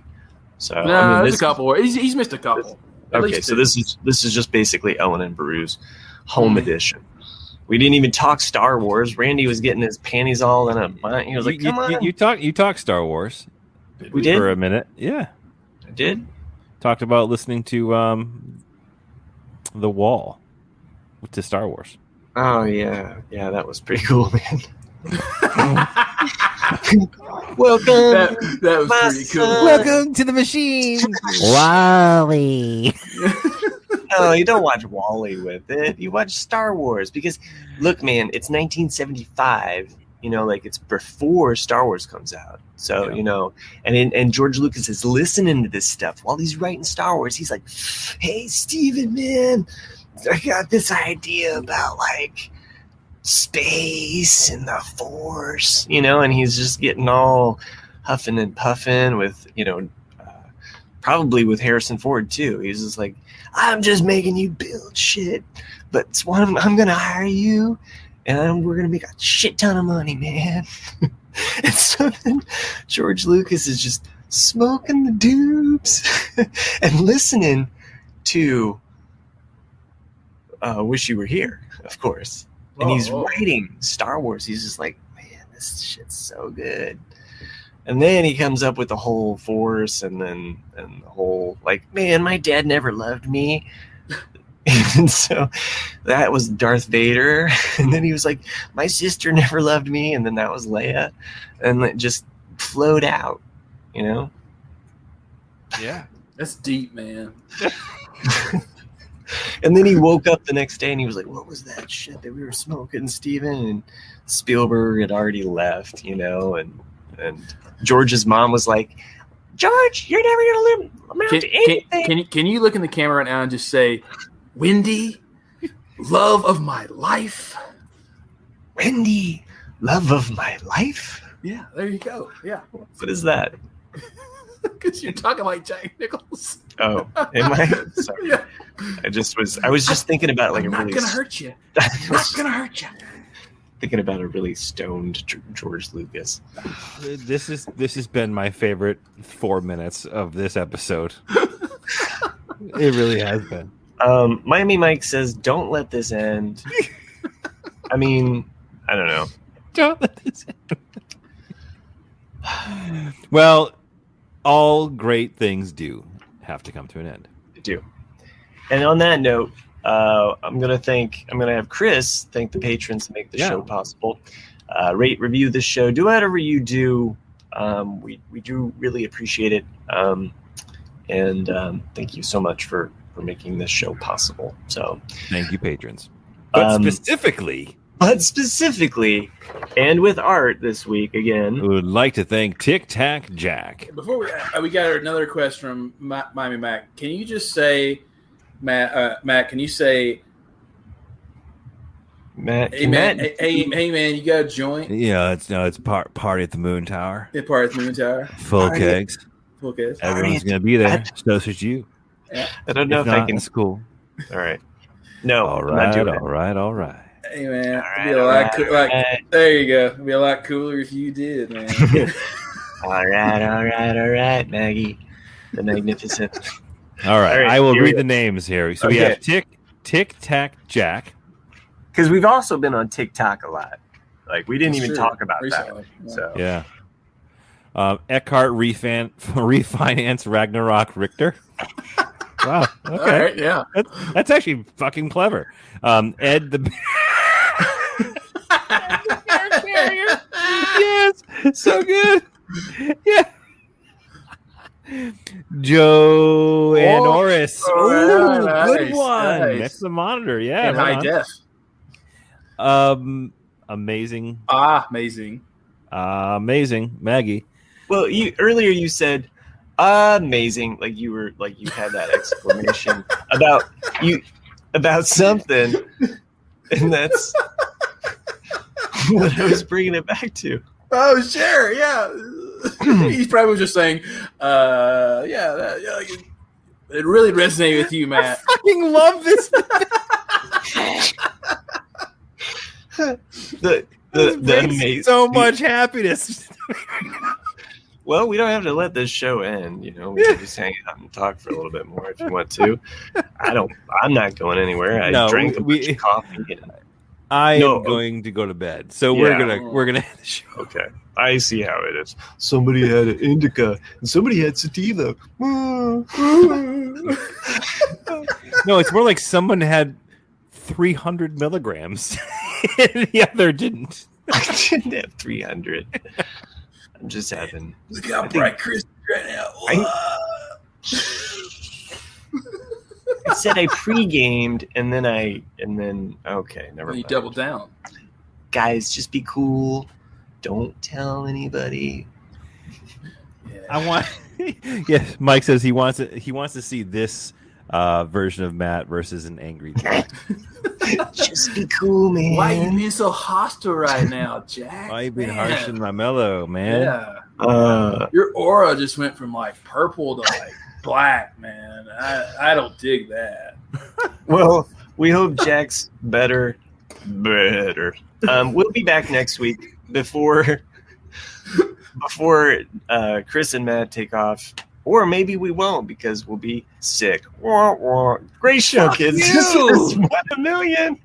So No, there's this a couple. He's missed a couple. At Okay, least so two. this is just basically Ellen and Baru's home edition. We didn't even talk Star Wars. Randy was getting his panties all in a bunch. He was like, "Come on." You talk Star Wars We did. for a minute. Yeah, I did. talked about listening to The Wall to Star Wars. Oh yeah, that was pretty cool, man. Welcome. that was My pretty cool. son. Welcome to the machine, Wally. No, you don't watch Wall-E with it. You watch Star Wars because, look, man, it's 1975. Like it's before Star Wars comes out. So and George Lucas is listening to this stuff while he's writing Star Wars. He's like, "Hey, Steven, man, I got this idea about like space and the Force, and he's just getting all huffing and puffing with, probably with Harrison Ford too. He's just like, I'm just making you build shit, but I'm gonna hire you, and we're gonna make a shit ton of money, man. And so then George Lucas is just smoking the dupes and listening to Wish You Were Here, of course. And he's writing Star Wars. He's just like, man, this shit's so good. And then he comes up with the whole Force and the whole, like, man, my dad never loved me. And so that was Darth Vader. And then he was like, my sister never loved me. And then that was Leia. And it just flowed out, Yeah, that's deep, man. And then he woke up the next day and he was like, what was that shit that we were smoking, Steven? And Spielberg had already left, and George's mom was like, George, you're never going to amount to anything. Can you look in the camera right now and just say, Wendy, love of my life? Wendy, love of my life? Yeah, there you go. Yeah. What is that? Because you're talking like Jack Nichols. Oh, am I? Sorry. Yeah. I was just thinking about it like I'm a not really going to hurt you. Not going to hurt you. thinking about a really stoned George Lucas. This has been my favorite 4 minutes of this episode. It really has been. Miami Mike says, "Don't let this end." I mean, I don't know. Don't let this end. Well, all great things do have to come to an end. They do. And on that note, I'm gonna have Chris thank the patrons to make the show possible. Rate, review this show, do whatever you do. We do really appreciate it. And thank you so much for making this show possible. So thank you, patrons. But specifically, and with art this week again, we would like to thank Tic Tac Jack. Before we got another request from Miami Mac. Can you just say, Matt? Can you say, Matt? Hey man, you got a joint? Yeah, it's party at the Moon Tower. Yeah, party at the Moon Tower. Full kegs. Full kegs. Everyone's gonna be there. So should you. Yeah. I don't know if I can. It's cool. All right. No. All I'm not doing it. right. Hey man, All right. There you go. It'd be a lot cooler if you did, man. All right, Maggie, the Magnificent. All right, I will read the names here. So we Okay. have Tic Tac Jack. Because we've also been on TikTok a lot. Like we didn't even talk about recently. that. So Yeah. Eckhart Refinance Ragnarok Richter. Wow. Okay. All right, yeah. That's actually fucking clever. Ed the Yes, so good. Yeah. Joe and Norris. Oh, nice, Good one. nice. That's the monitor. Yeah. In right high def. on. Amazing. Amazing. Amazing. Maggie. well, earlier you said amazing, like you had that exclamation about something, and that's what I was bringing it back to. Oh, sure, yeah. He's probably just saying, it really resonated with you, Matt. Fucking love this. the amazing. So much happiness. Well, we don't have to let this show end. We can just hang out and talk for a little bit more if you want to. I'm not going anywhere. I drank a bunch of coffee. I am going to go to bed. So we're gonna end the show. Okay, I see how it is. Somebody had an indica and somebody had sativa. No, it's more like someone had 300 milligrams and the other didn't. I didn't have 300. I'm just having. Look how bright Chris is right now. I said I pre-gamed and then okay, never mind. You doubled down. Guys, just be cool. Don't tell anybody. Yeah. I want. Yes, Mike says he wants to see this version of Matt versus an angry Jack. Just be cool, man. Why are you being so hostile right now, Jack? Why you being Man. harsh and my mellow, man? Yeah. Your aura just went from like purple to like black, man. I don't dig that. Well, we hope Jack's better. We'll be back next week before Chris and Matt take off. Or maybe we won't because we'll be sick. Great show, kids. This is 1 million.